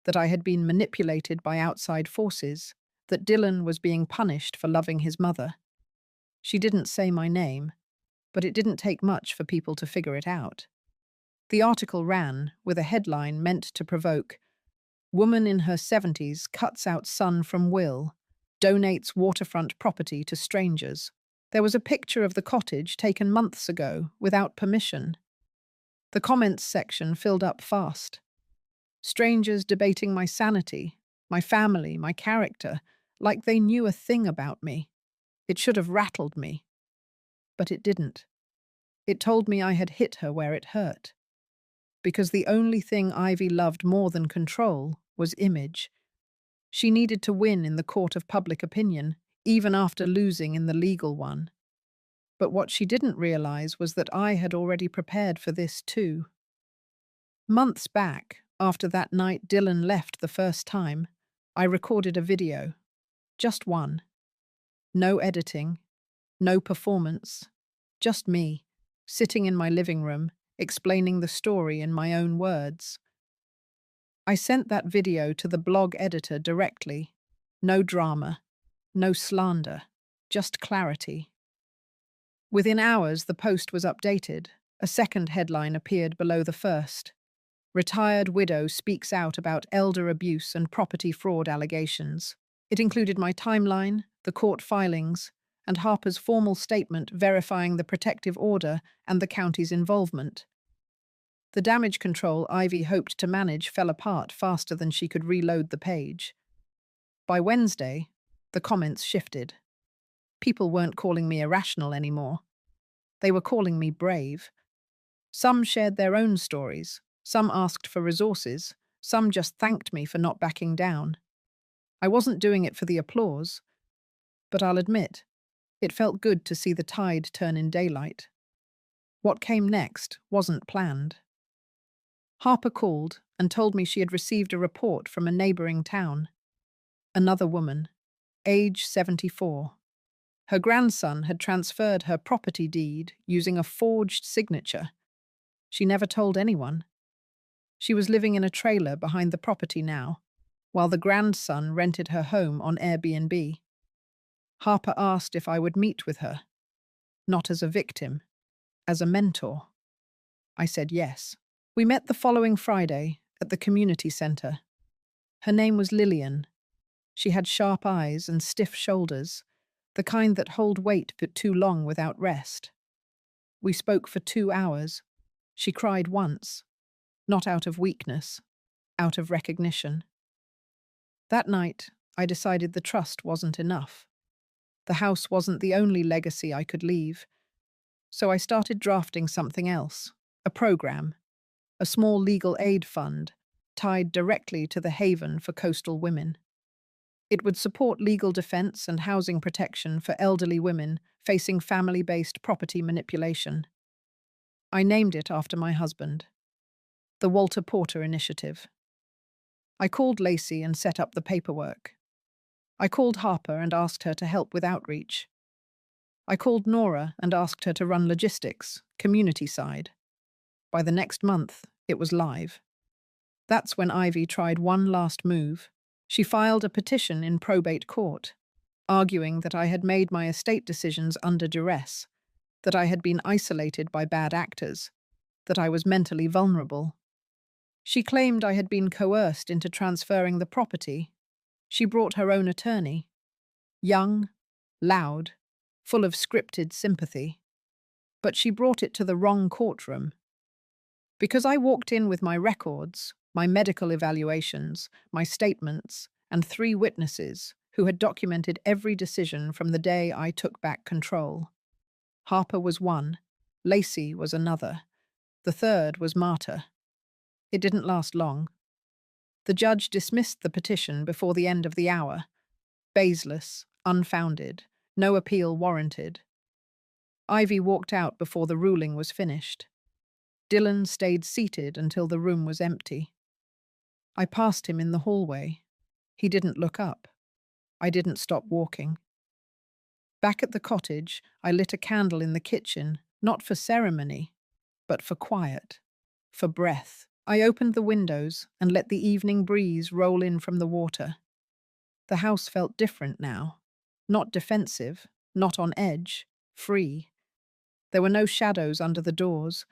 that I had been manipulated by outside forces, that Dylan was being punished for loving his mother. She didn't say my name, but it didn't take much for people to figure it out. The article ran with a headline meant to provoke: "Woman in her 70s cuts out son from will, donates waterfront property to strangers." There was a picture of the cottage taken months ago without permission. The comments section filled up fast. Strangers debating my sanity, my family, my character, like they knew a thing about me. It should have rattled me. But it didn't. It told me I had hit her where it hurt. Because the only thing Ivy loved more than control was image. She needed to win in the court of public opinion, even after losing in the legal one. But what she didn't realize was that I had already prepared for this too. Months back, after that night Dylan left the first time, I recorded a video. Just one. No editing, no performance, just me, sitting in my living room, explaining the story in my own words. I sent that video to the blog editor directly. No drama, no slander, just clarity. Within hours, the post was updated. A second headline appeared below the first. "Retired widow speaks out about elder abuse and property fraud allegations." It included my timeline, the court filings, and Harper's formal statement verifying the protective order and the county's involvement. The damage control Ivy hoped to manage fell apart faster than she could reload the page. By Wednesday, the comments shifted. People weren't calling me irrational anymore. They were calling me brave. Some shared their own stories, some asked for resources, some just thanked me for not backing down. I wasn't doing it for the applause, but I'll admit, it felt good to see the tide turn in daylight. What came next wasn't planned. Harper called and told me she had received a report from a neighboring town. Another woman, age 74. Her grandson had transferred her property deed using a forged signature. She never told anyone. She was living in a trailer behind the property now, while the grandson rented her home on Airbnb. Harper asked if I would meet with her, not as a victim, as a mentor. I said yes. We met the following Friday at the community center. Her name was Lillian. She had sharp eyes and stiff shoulders, the kind that hold weight for too long without rest. We spoke for 2 hours. She cried once, not out of weakness, out of recognition. That night, I decided the trust wasn't enough. The house wasn't the only legacy I could leave. So I started drafting something else, a program, a small legal aid fund tied directly to the Haven for Coastal Women. It would support legal defense and housing protection for elderly women facing family-based property manipulation. I named it after my husband, the Walter Porter Initiative. I called Lacey and set up the paperwork. I called Harper and asked her to help with outreach. I called Nora and asked her to run logistics, community side. By the next month, it was live. That's when Ivy tried one last move. She filed a petition in probate court, arguing that I had made my estate decisions under duress, that I had been isolated by bad actors, that I was mentally vulnerable. She claimed I had been coerced into transferring the property. She brought her own attorney. Young, loud, full of scripted sympathy. But she brought it to the wrong courtroom. Because I walked in with my records, my medical evaluations, my statements, and 3 witnesses who had documented every decision from the day I took back control. Harper was one, Lacey was another, the third was Marta. It didn't last long. The judge dismissed the petition before the end of the hour. Baseless, unfounded, no appeal warranted. Ivy walked out before the ruling was finished. Dylan stayed seated until the room was empty. I passed him in the hallway. He didn't look up. I didn't stop walking. Back at the cottage, I lit a candle in the kitchen, not for ceremony, but for quiet, for breath. I opened the windows and let the evening breeze roll in from the water. The house felt different now. Not defensive, not on edge, free. There were no shadows under the doors,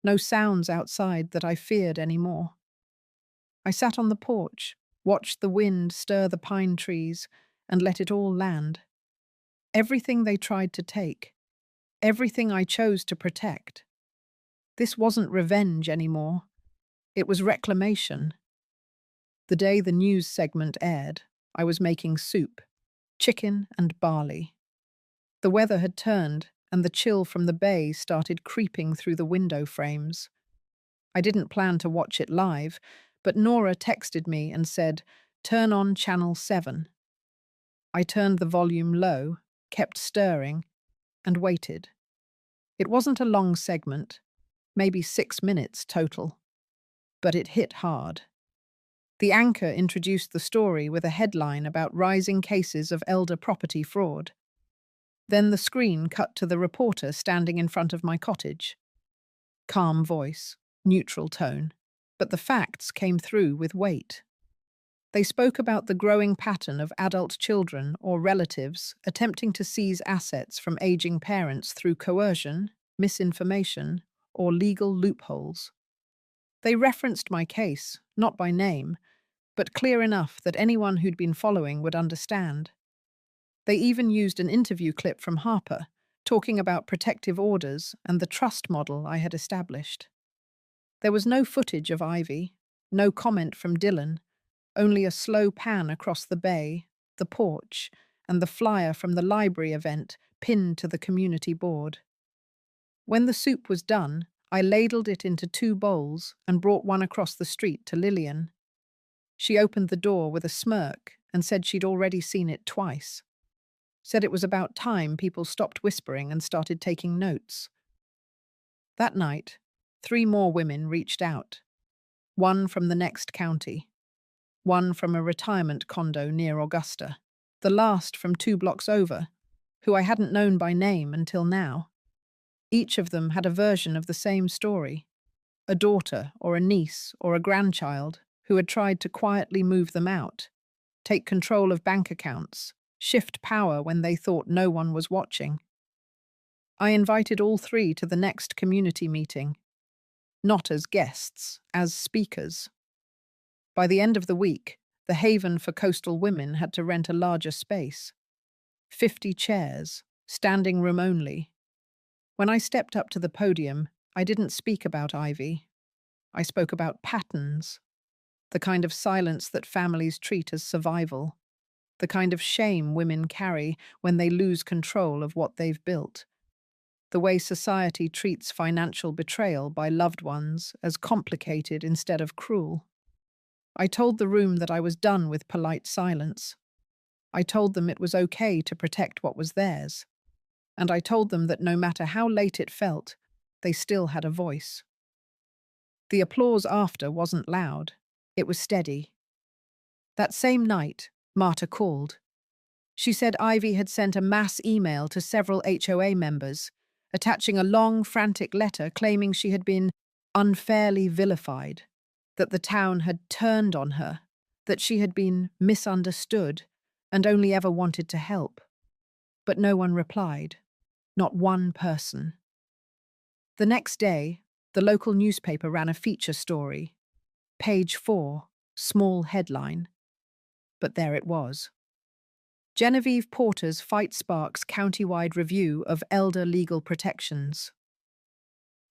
no sounds outside that I feared anymore. I sat on the porch, watched the wind stir the pine trees, and let it all land. Everything they tried to take, everything I chose to protect. This wasn't revenge anymore. It was reclamation. The day the news segment aired, I was making soup, chicken and barley. The weather had turned, and the chill from the bay started creeping through the window frames. I didn't plan to watch it live, but Nora texted me and said, "Turn on channel 7." I turned the volume low, kept stirring, and waited. It wasn't a long segment, maybe 6 minutes total, but it hit hard. The anchor introduced the story with a headline about rising cases of elder property fraud. Then the screen cut to the reporter standing in front of my cottage. Calm voice, neutral tone, but the facts came through with weight. They spoke about the growing pattern of adult children or relatives attempting to seize assets from aging parents through coercion, misinformation, or legal loopholes. They referenced my case, not by name, but clear enough that anyone who'd been following would understand. They even used an interview clip from Harper, talking about protective orders and the trust model I had established. There was no footage of Ivy, no comment from Dylan, only a slow pan across the bay, the porch, and the flyer from the library event pinned to the community board. When the soup was done, I ladled it into 2 bowls and brought one across the street to Lillian. She opened the door with a smirk and said she'd already seen it twice. Said it was about time people stopped whispering and started taking notes. That night, 3 more women reached out. One from the next county. One from a retirement condo near Augusta. The last from 2 blocks over, who I hadn't known by name until now. Each of them had a version of the same story. A daughter or a niece or a grandchild who had tried to quietly move them out, take control of bank accounts, shift power when they thought no one was watching. I invited all 3 to the next community meeting, not as guests, as speakers. By the end of the week, the Haven for Coastal Women had to rent a larger space. 50 chairs, standing room only. When I stepped up to the podium, I didn't speak about Ivy. I spoke about patterns, the kind of silence that families treat as survival, the kind of shame women carry when they lose control of what they've built, the way society treats financial betrayal by loved ones as complicated instead of cruel. I told the room that I was done with polite silence. I told them it was okay to protect what was theirs. And I told them that no matter how late it felt, they still had a voice. The applause after wasn't loud. It was steady. That same night, Marta called. She said Ivy had sent a mass email to several HOA members, attaching a long, frantic letter claiming she had been unfairly vilified, that the town had turned on her, that she had been misunderstood and only ever wanted to help. But no one replied. Not one person. The next day, the local newspaper ran a feature story. Page 4, small headline. But there it was. Genevieve Porter's Fight Sparks countywide review of elder legal protections.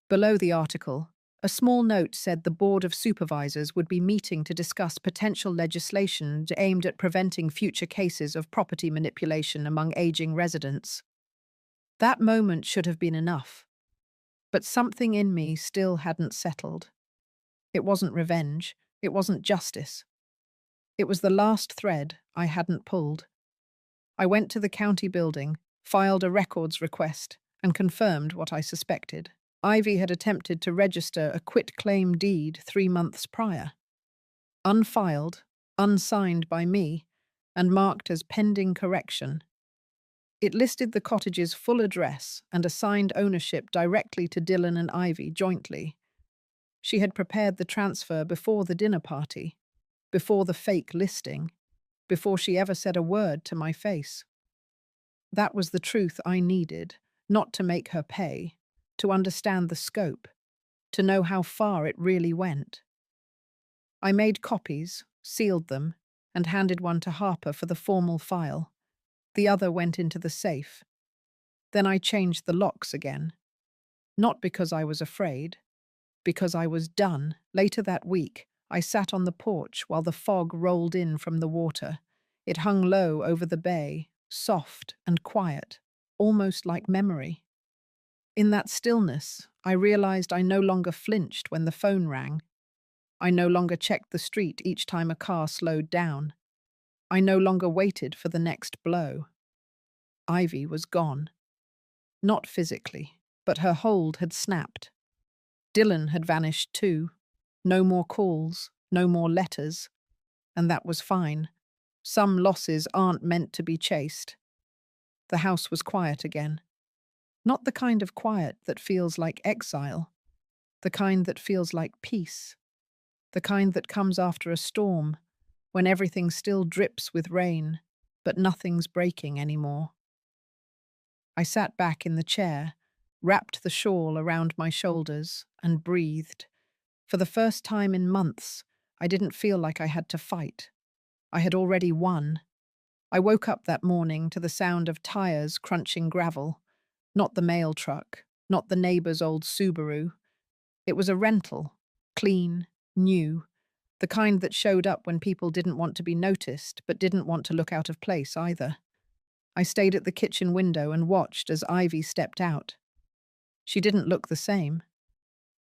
Below the article, a small note said the Board of Supervisors would be meeting to discuss potential legislation aimed at preventing future cases of property manipulation among aging residents. That moment should have been enough. But something in me still hadn't settled. It wasn't revenge. It wasn't justice. It was the last thread I hadn't pulled. I went to the county building, filed a records request, and confirmed what I suspected. Ivy had attempted to register a quitclaim deed 3 months prior. Unfiled, unsigned by me, and marked as pending correction. It listed the cottage's full address and assigned ownership directly to Dylan and Ivy jointly. She had prepared the transfer before the dinner party, before the fake listing, before she ever said a word to my face. That was the truth I needed, not to make her pay, to understand the scope, to know how far it really went. I made copies, sealed them, and handed one to Harper for the formal file. The other went into the safe. Then I changed the locks again. Not because I was afraid, because I was done. Later that week, I sat on the porch while the fog rolled in from the water. It hung low over the bay, soft and quiet, almost like memory. In that stillness, I realized I no longer flinched when the phone rang. I no longer checked the street each time a car slowed down. I no longer waited for the next blow. Ivy was gone. Not physically, but her hold had snapped. Dylan had vanished too. No more calls, no more letters. And that was fine. Some losses aren't meant to be chased. The house was quiet again. Not the kind of quiet that feels like exile. The kind that feels like peace. The kind that comes after a storm, when everything still drips with rain, but nothing's breaking anymore. I sat back in the chair, wrapped the shawl around my shoulders, and breathed. For the first time in months, I didn't feel like I had to fight. I had already won. I woke up that morning to the sound of tires crunching gravel. Not the mail truck, not the neighbor's old Subaru. It was a rental, clean, new, the kind that showed up when people didn't want to be noticed but didn't want to look out of place either. I stayed at the kitchen window and watched as Ivy stepped out. She didn't look the same.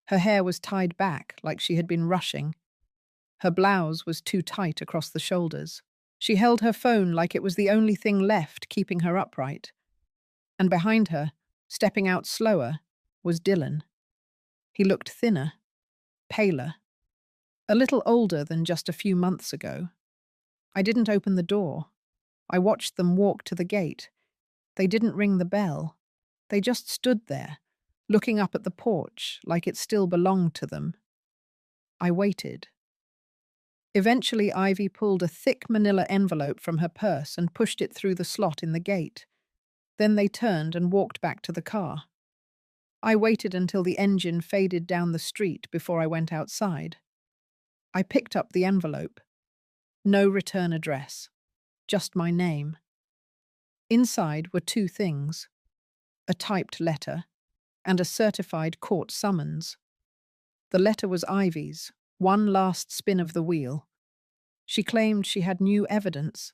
Her hair was tied back like she had been rushing. Her blouse was too tight across the shoulders. She held her phone like it was the only thing left keeping her upright. And behind her, stepping out slower, was Dylan. He looked thinner, paler, a little older than just a few months ago. I didn't open the door. I watched them walk to the gate. They didn't ring the bell. They just stood there, looking up at the porch like it still belonged to them. I waited. Eventually, Ivy pulled a thick manila envelope from her purse and pushed it through the slot in the gate. Then they turned and walked back to the car. I waited until the engine faded down the street before I went outside. I picked up the envelope. No return address. Just my name. Inside were two things: a typed letter and a certified court summons. The letter was Ivy's, one last spin of the wheel. She claimed she had new evidence.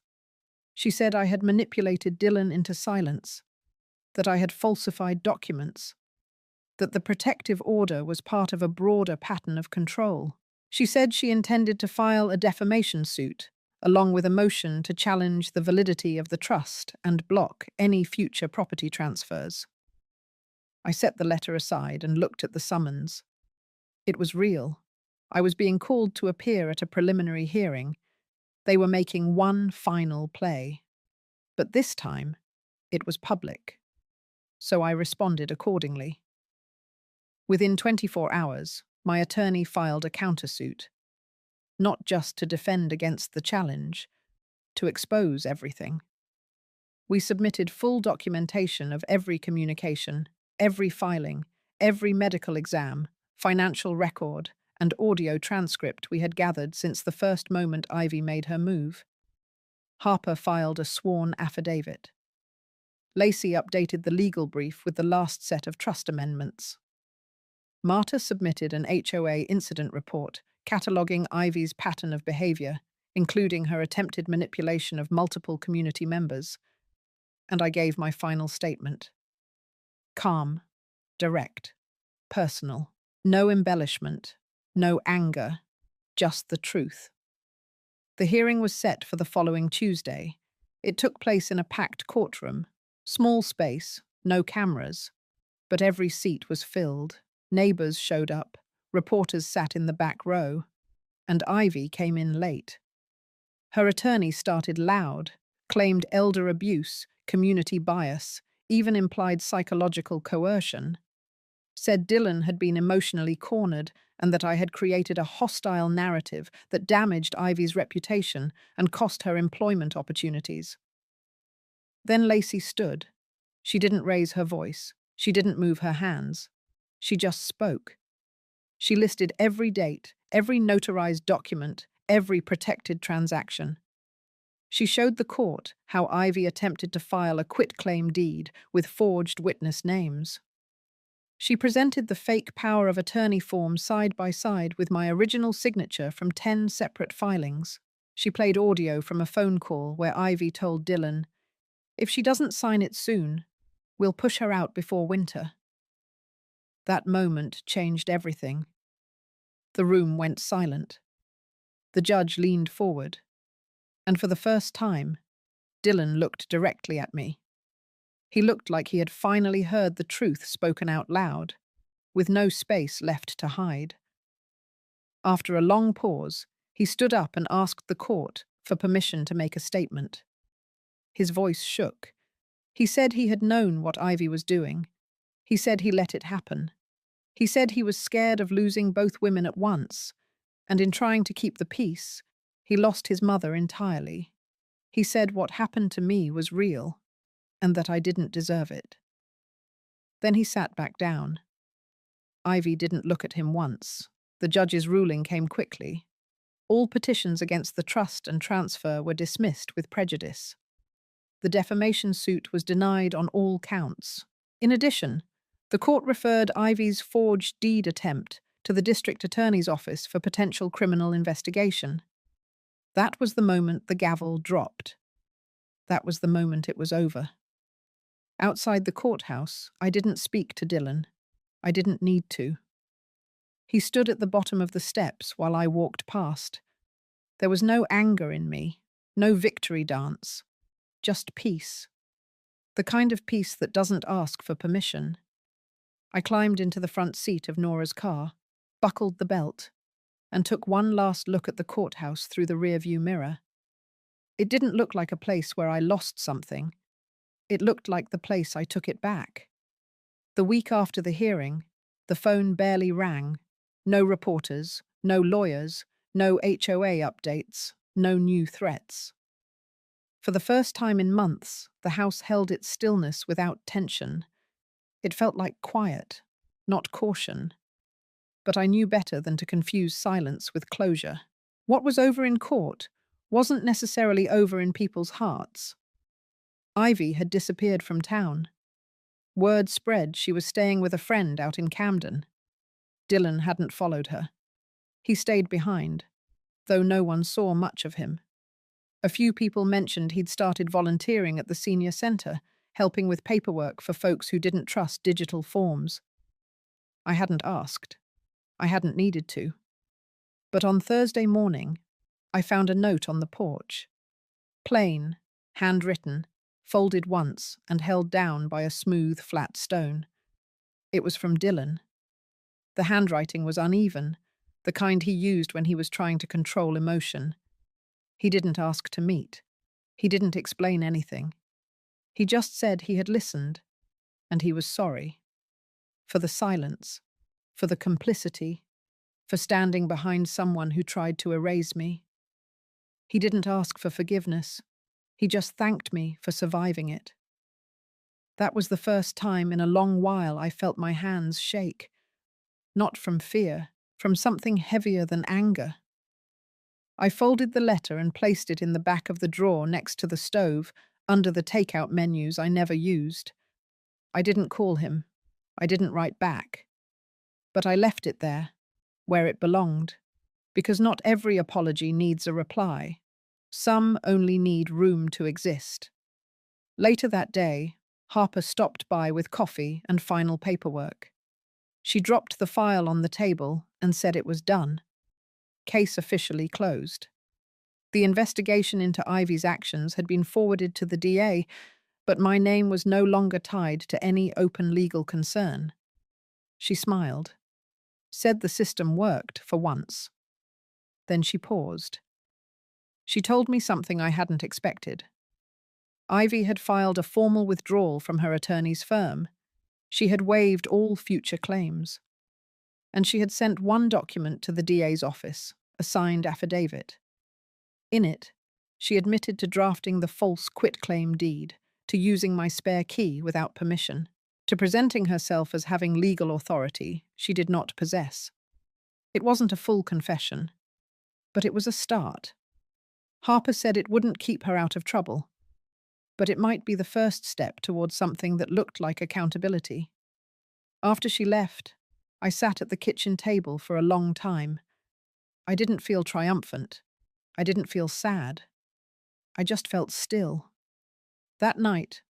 She said I had manipulated Dylan into silence, that I had falsified documents, that the protective order was part of a broader pattern of control. She said she intended to file a defamation suit, along with a motion to challenge the validity of the trust and block any future property transfers. I set the letter aside and looked at the summons. It was real. I was being called to appear at a preliminary hearing. They were making one final play. But this time, it was public. So I responded accordingly. Within 24 hours, my attorney filed a countersuit, not just to defend against the challenge, to expose everything. We submitted full documentation of every communication, every filing, every medical exam, financial record, and audio transcript we had gathered since the first moment Ivy made her move. Harper filed a sworn affidavit. Lacey updated the legal brief with the last set of trust amendments. Marta submitted an HOA incident report cataloguing Ivy's pattern of behavior, including her attempted manipulation of multiple community members, and I gave my final statement. Calm, direct, personal, no embellishment, no anger, just the truth. The hearing was set for the following Tuesday. It took place in a packed courtroom, small space, no cameras, but every seat was filled. Neighbors showed up, reporters sat in the back row, and Ivy came in late. Her attorney started loud, claimed elder abuse, community bias, even implied psychological coercion, said Dylan had been emotionally cornered and that I had created a hostile narrative that damaged Ivy's reputation and cost her employment opportunities. Then Lacey stood. She didn't raise her voice. She didn't move her hands. She just spoke. She listed every date, every notarized document, every protected transaction. She showed the court how Ivy attempted to file a quitclaim deed with forged witness names. She presented the fake power of attorney form side by side with my original signature from 10 separate filings. She played audio from a phone call where Ivy told Dylan, "If she doesn't sign it soon, we'll push her out before winter." That moment changed everything. The room went silent. The judge leaned forward, and for the first time, Dylan looked directly at me. He looked like he had finally heard the truth spoken out loud, with no space left to hide. After a long pause, he stood up and asked the court for permission to make a statement. His voice shook. He said he had known what Ivy was doing. He said he let it happen. He said he was scared of losing both women at once, and in trying to keep the peace, he lost his mother entirely. He said what happened to me was real, and that I didn't deserve it. Then he sat back down. Ivy didn't look at him once. The judge's ruling came quickly. All petitions against the trust and transfer were dismissed with prejudice. The defamation suit was denied on all counts. In addition, the court referred Ivy's forged deed attempt to the district attorney's office for potential criminal investigation. That was the moment the gavel dropped. That was the moment it was over. Outside the courthouse, I didn't speak to Dylan. I didn't need to. He stood at the bottom of the steps while I walked past. There was no anger in me, no victory dance, just peace. The kind of peace that doesn't ask for permission. I climbed into the front seat of Nora's car, buckled the belt, and took one last look at the courthouse through the rearview mirror. It didn't look like a place where I lost something. It looked like the place I took it back. The week after the hearing, the phone barely rang. No reporters, no lawyers, no HOA updates, no new threats. For the first time in months, the house held its stillness without tension. It felt like quiet, not caution. But I knew better than to confuse silence with closure. What was over in court wasn't necessarily over in people's hearts. Ivy had disappeared from town. Word spread she was staying with a friend out in Camden. Dylan hadn't followed her. He stayed behind, though no one saw much of him. A few people mentioned he'd started volunteering at the senior center, helping with paperwork for folks who didn't trust digital forms. I hadn't asked. I hadn't needed to. But on Thursday morning, I found a note on the porch. Plain, handwritten, folded once and held down by a smooth, flat stone. It was from Dylan. The handwriting was uneven, the kind he used when he was trying to control emotion. He didn't ask to meet. He didn't explain anything. He just said he had listened, and he was sorry. For the silence, for the complicity, for standing behind someone who tried to erase me. He didn't ask for forgiveness. He just thanked me for surviving it. That was the first time in a long while I felt my hands shake. Not from fear, from something heavier than anger. I folded the letter and placed it in the back of the drawer next to the stove, under the takeout menus I never used. I didn't call him. I didn't write back. But I left it there, where it belonged, because not every apology needs a reply. Some only need room to exist. Later that day, Harper stopped by with coffee and final paperwork. She dropped the file on the table and said it was done. Case officially closed. The investigation into Ivy's actions had been forwarded to the DA, but my name was no longer tied to any open legal concern. She smiled, said the system worked for once. Then she paused. She told me something I hadn't expected. Ivy had filed a formal withdrawal from her attorney's firm. She had waived all future claims. And she had sent one document to the DA's office, a signed affidavit. In it, she admitted to drafting the false quitclaim deed, to using my spare key without permission, to presenting herself as having legal authority she did not possess. It wasn't a full confession, but it was a start. Harper said it wouldn't keep her out of trouble, but it might be the first step towards something that looked like accountability. After she left, I sat at the kitchen table for a long time. I didn't feel triumphant. I didn't feel sad. I just felt still. That night,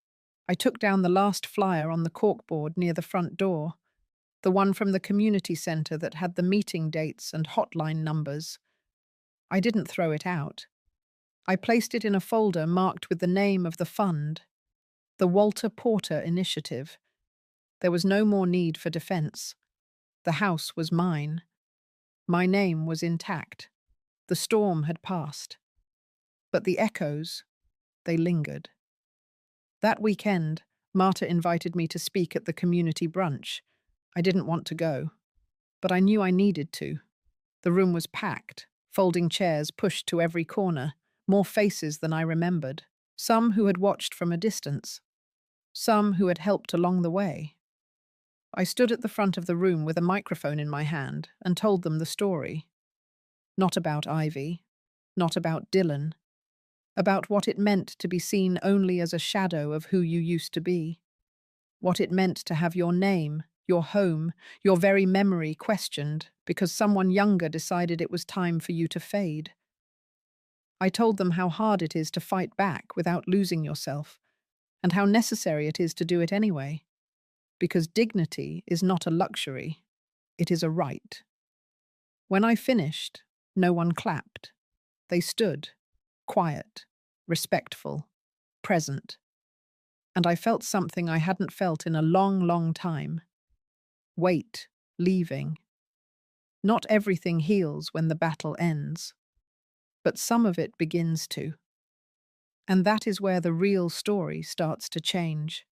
I took down the last flyer on the corkboard near the front door, the one from the community centre that had the meeting dates and hotline numbers. I didn't throw it out. I placed it in a folder marked with the name of the fund, the Walter Porter Initiative. There was no more need for defense. The house was mine. My name was intact. The storm had passed. But the echoes, they lingered. That weekend, Marta invited me to speak at the community brunch. I didn't want to go, but I knew I needed to. The room was packed, folding chairs pushed to every corner, more faces than I remembered, some who had watched from a distance, some who had helped along the way. I stood at the front of the room with a microphone in my hand and told them the story. Not about Ivy, not about Dylan, about what it meant to be seen only as a shadow of who you used to be, what it meant to have your name, your home, your very memory questioned because someone younger decided it was time for you to fade. I told them how hard it is to fight back without losing yourself, and how necessary it is to do it anyway, because dignity is not a luxury, it is a right. When I finished, no one clapped. They stood, quiet, respectful, present. And I felt something I hadn't felt in a long, long time. Weight, leaving. Not everything heals when the battle ends, but some of it begins to. And that is where the real story starts to change.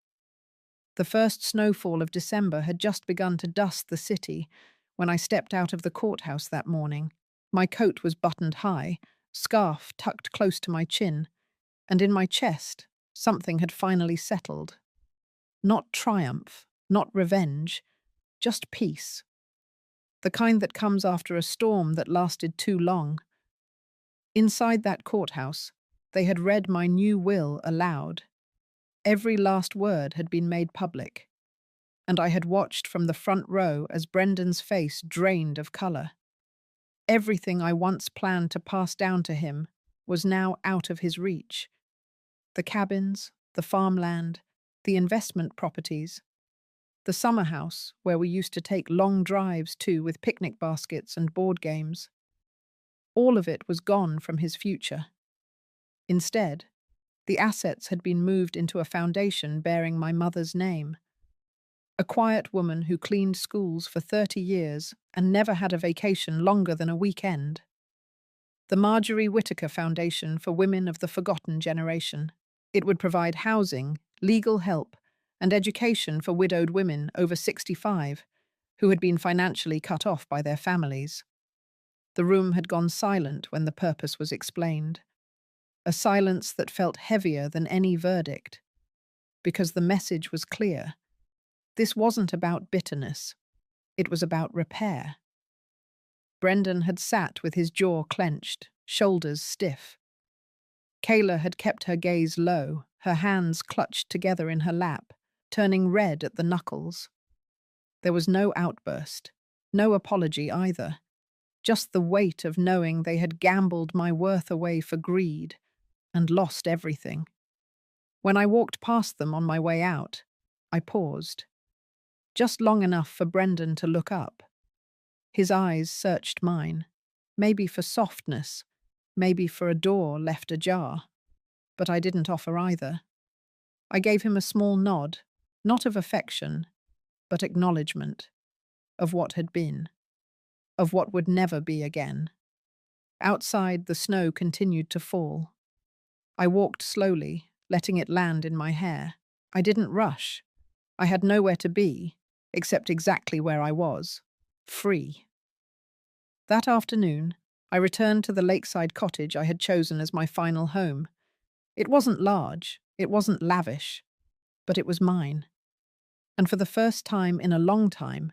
The first snowfall of December had just begun to dust the city when I stepped out of the courthouse that morning. My coat was buttoned high, scarf tucked close to my chin, and in my chest, something had finally settled. Not triumph, not revenge, just peace. The kind that comes after a storm that lasted too long. Inside that courthouse, they had read my new will aloud. Every last word had been made public, and I had watched from the front row as Brendan's face drained of colour. Everything I once planned to pass down to him was now out of his reach. The cabins, the farmland, the investment properties, the summer house where we used to take long drives to with picnic baskets and board games. All of it was gone from his future. Instead, the assets had been moved into a foundation bearing my mother's name. A quiet woman who cleaned schools for 30 years and never had a vacation longer than a weekend. The Marjorie Whittaker Foundation for Women of the Forgotten Generation. It would provide housing, legal help, and education for widowed women over 65 who had been financially cut off by their families. The room had gone silent when the purpose was explained. A silence that felt heavier than any verdict, because the message was clear. This wasn't about bitterness. It was about repair. Brendan had sat with his jaw clenched, shoulders stiff. Kayla had kept her gaze low, her hands clutched together in her lap, turning red at the knuckles. There was no outburst, no apology either, just the weight of knowing they had gambled my worth away for greed and lost everything. When I walked past them on my way out, I paused. Just long enough for Brendan to look up. His eyes searched mine, maybe for softness, maybe for a door left ajar. But I didn't offer either. I gave him a small nod, not of affection, but acknowledgement, of what had been, of what would never be again. Outside, the snow continued to fall. I walked slowly, letting it land in my hair. I didn't rush. I had nowhere to be, except exactly where I was, free. That afternoon, I returned to the lakeside cottage I had chosen as my final home. It wasn't large, it wasn't lavish, but it was mine. And for the first time in a long time,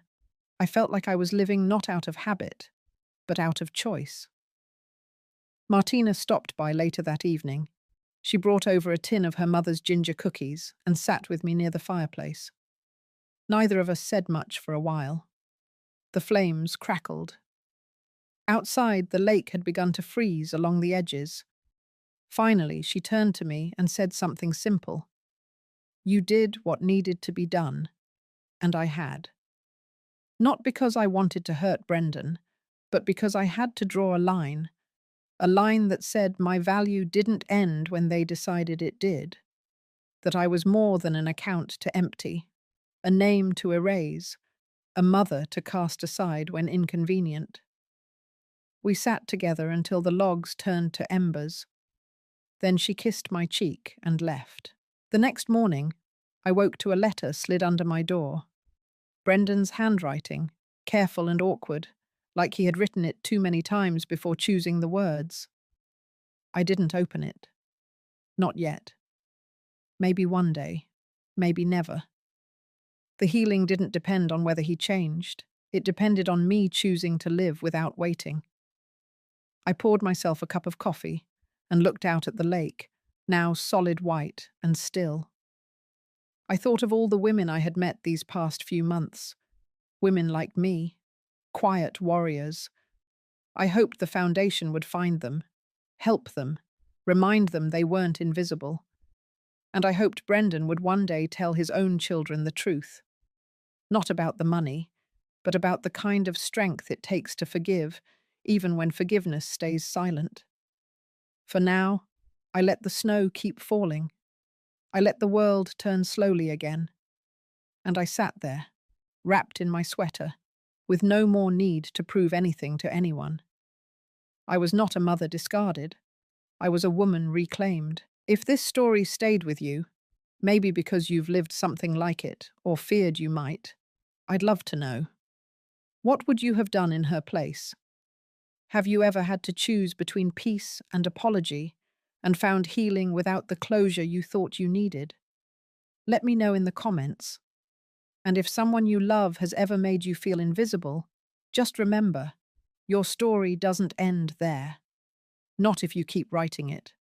I felt like I was living not out of habit, but out of choice. Martina stopped by later that evening. She brought over a tin of her mother's ginger cookies and sat with me near the fireplace. Neither of us said much for a while. The flames crackled. Outside, the lake had begun to freeze along the edges. Finally, she turned to me and said something simple. "You did what needed to be done, and I had." Not because I wanted to hurt Brendan, but because I had to draw a line that said my value didn't end when they decided it did, that I was more than an account to empty, a name to erase, a mother to cast aside when inconvenient. We sat together until the logs turned to embers. Then she kissed my cheek and left. The next morning, I woke to a letter slid under my door. Brendan's handwriting, careful and awkward, like he had written it too many times before choosing the words. I didn't open it. Not yet. Maybe one day. Maybe never. The healing didn't depend on whether he changed. It depended on me choosing to live without waiting. I poured myself a cup of coffee and looked out at the lake, now solid white and still. I thought of all the women I had met these past few months. Women like me. Quiet warriors. I hoped the foundation would find them, help them, remind them they weren't invisible. And I hoped Brendan would one day tell his own children the truth. Not about the money, but about the kind of strength it takes to forgive, even when forgiveness stays silent. For now, I let the snow keep falling. I let the world turn slowly again. And I sat there, wrapped in my sweater, with no more need to prove anything to anyone. I was not a mother discarded. I was a woman reclaimed. If this story stayed with you, maybe because you've lived something like it, or feared you might, I'd love to know. What would you have done in her place? Have you ever had to choose between peace and apology, and found healing without the closure you thought you needed? Let me know in the comments. And if someone you love has ever made you feel invisible, just remember, your story doesn't end there. Not if you keep writing it.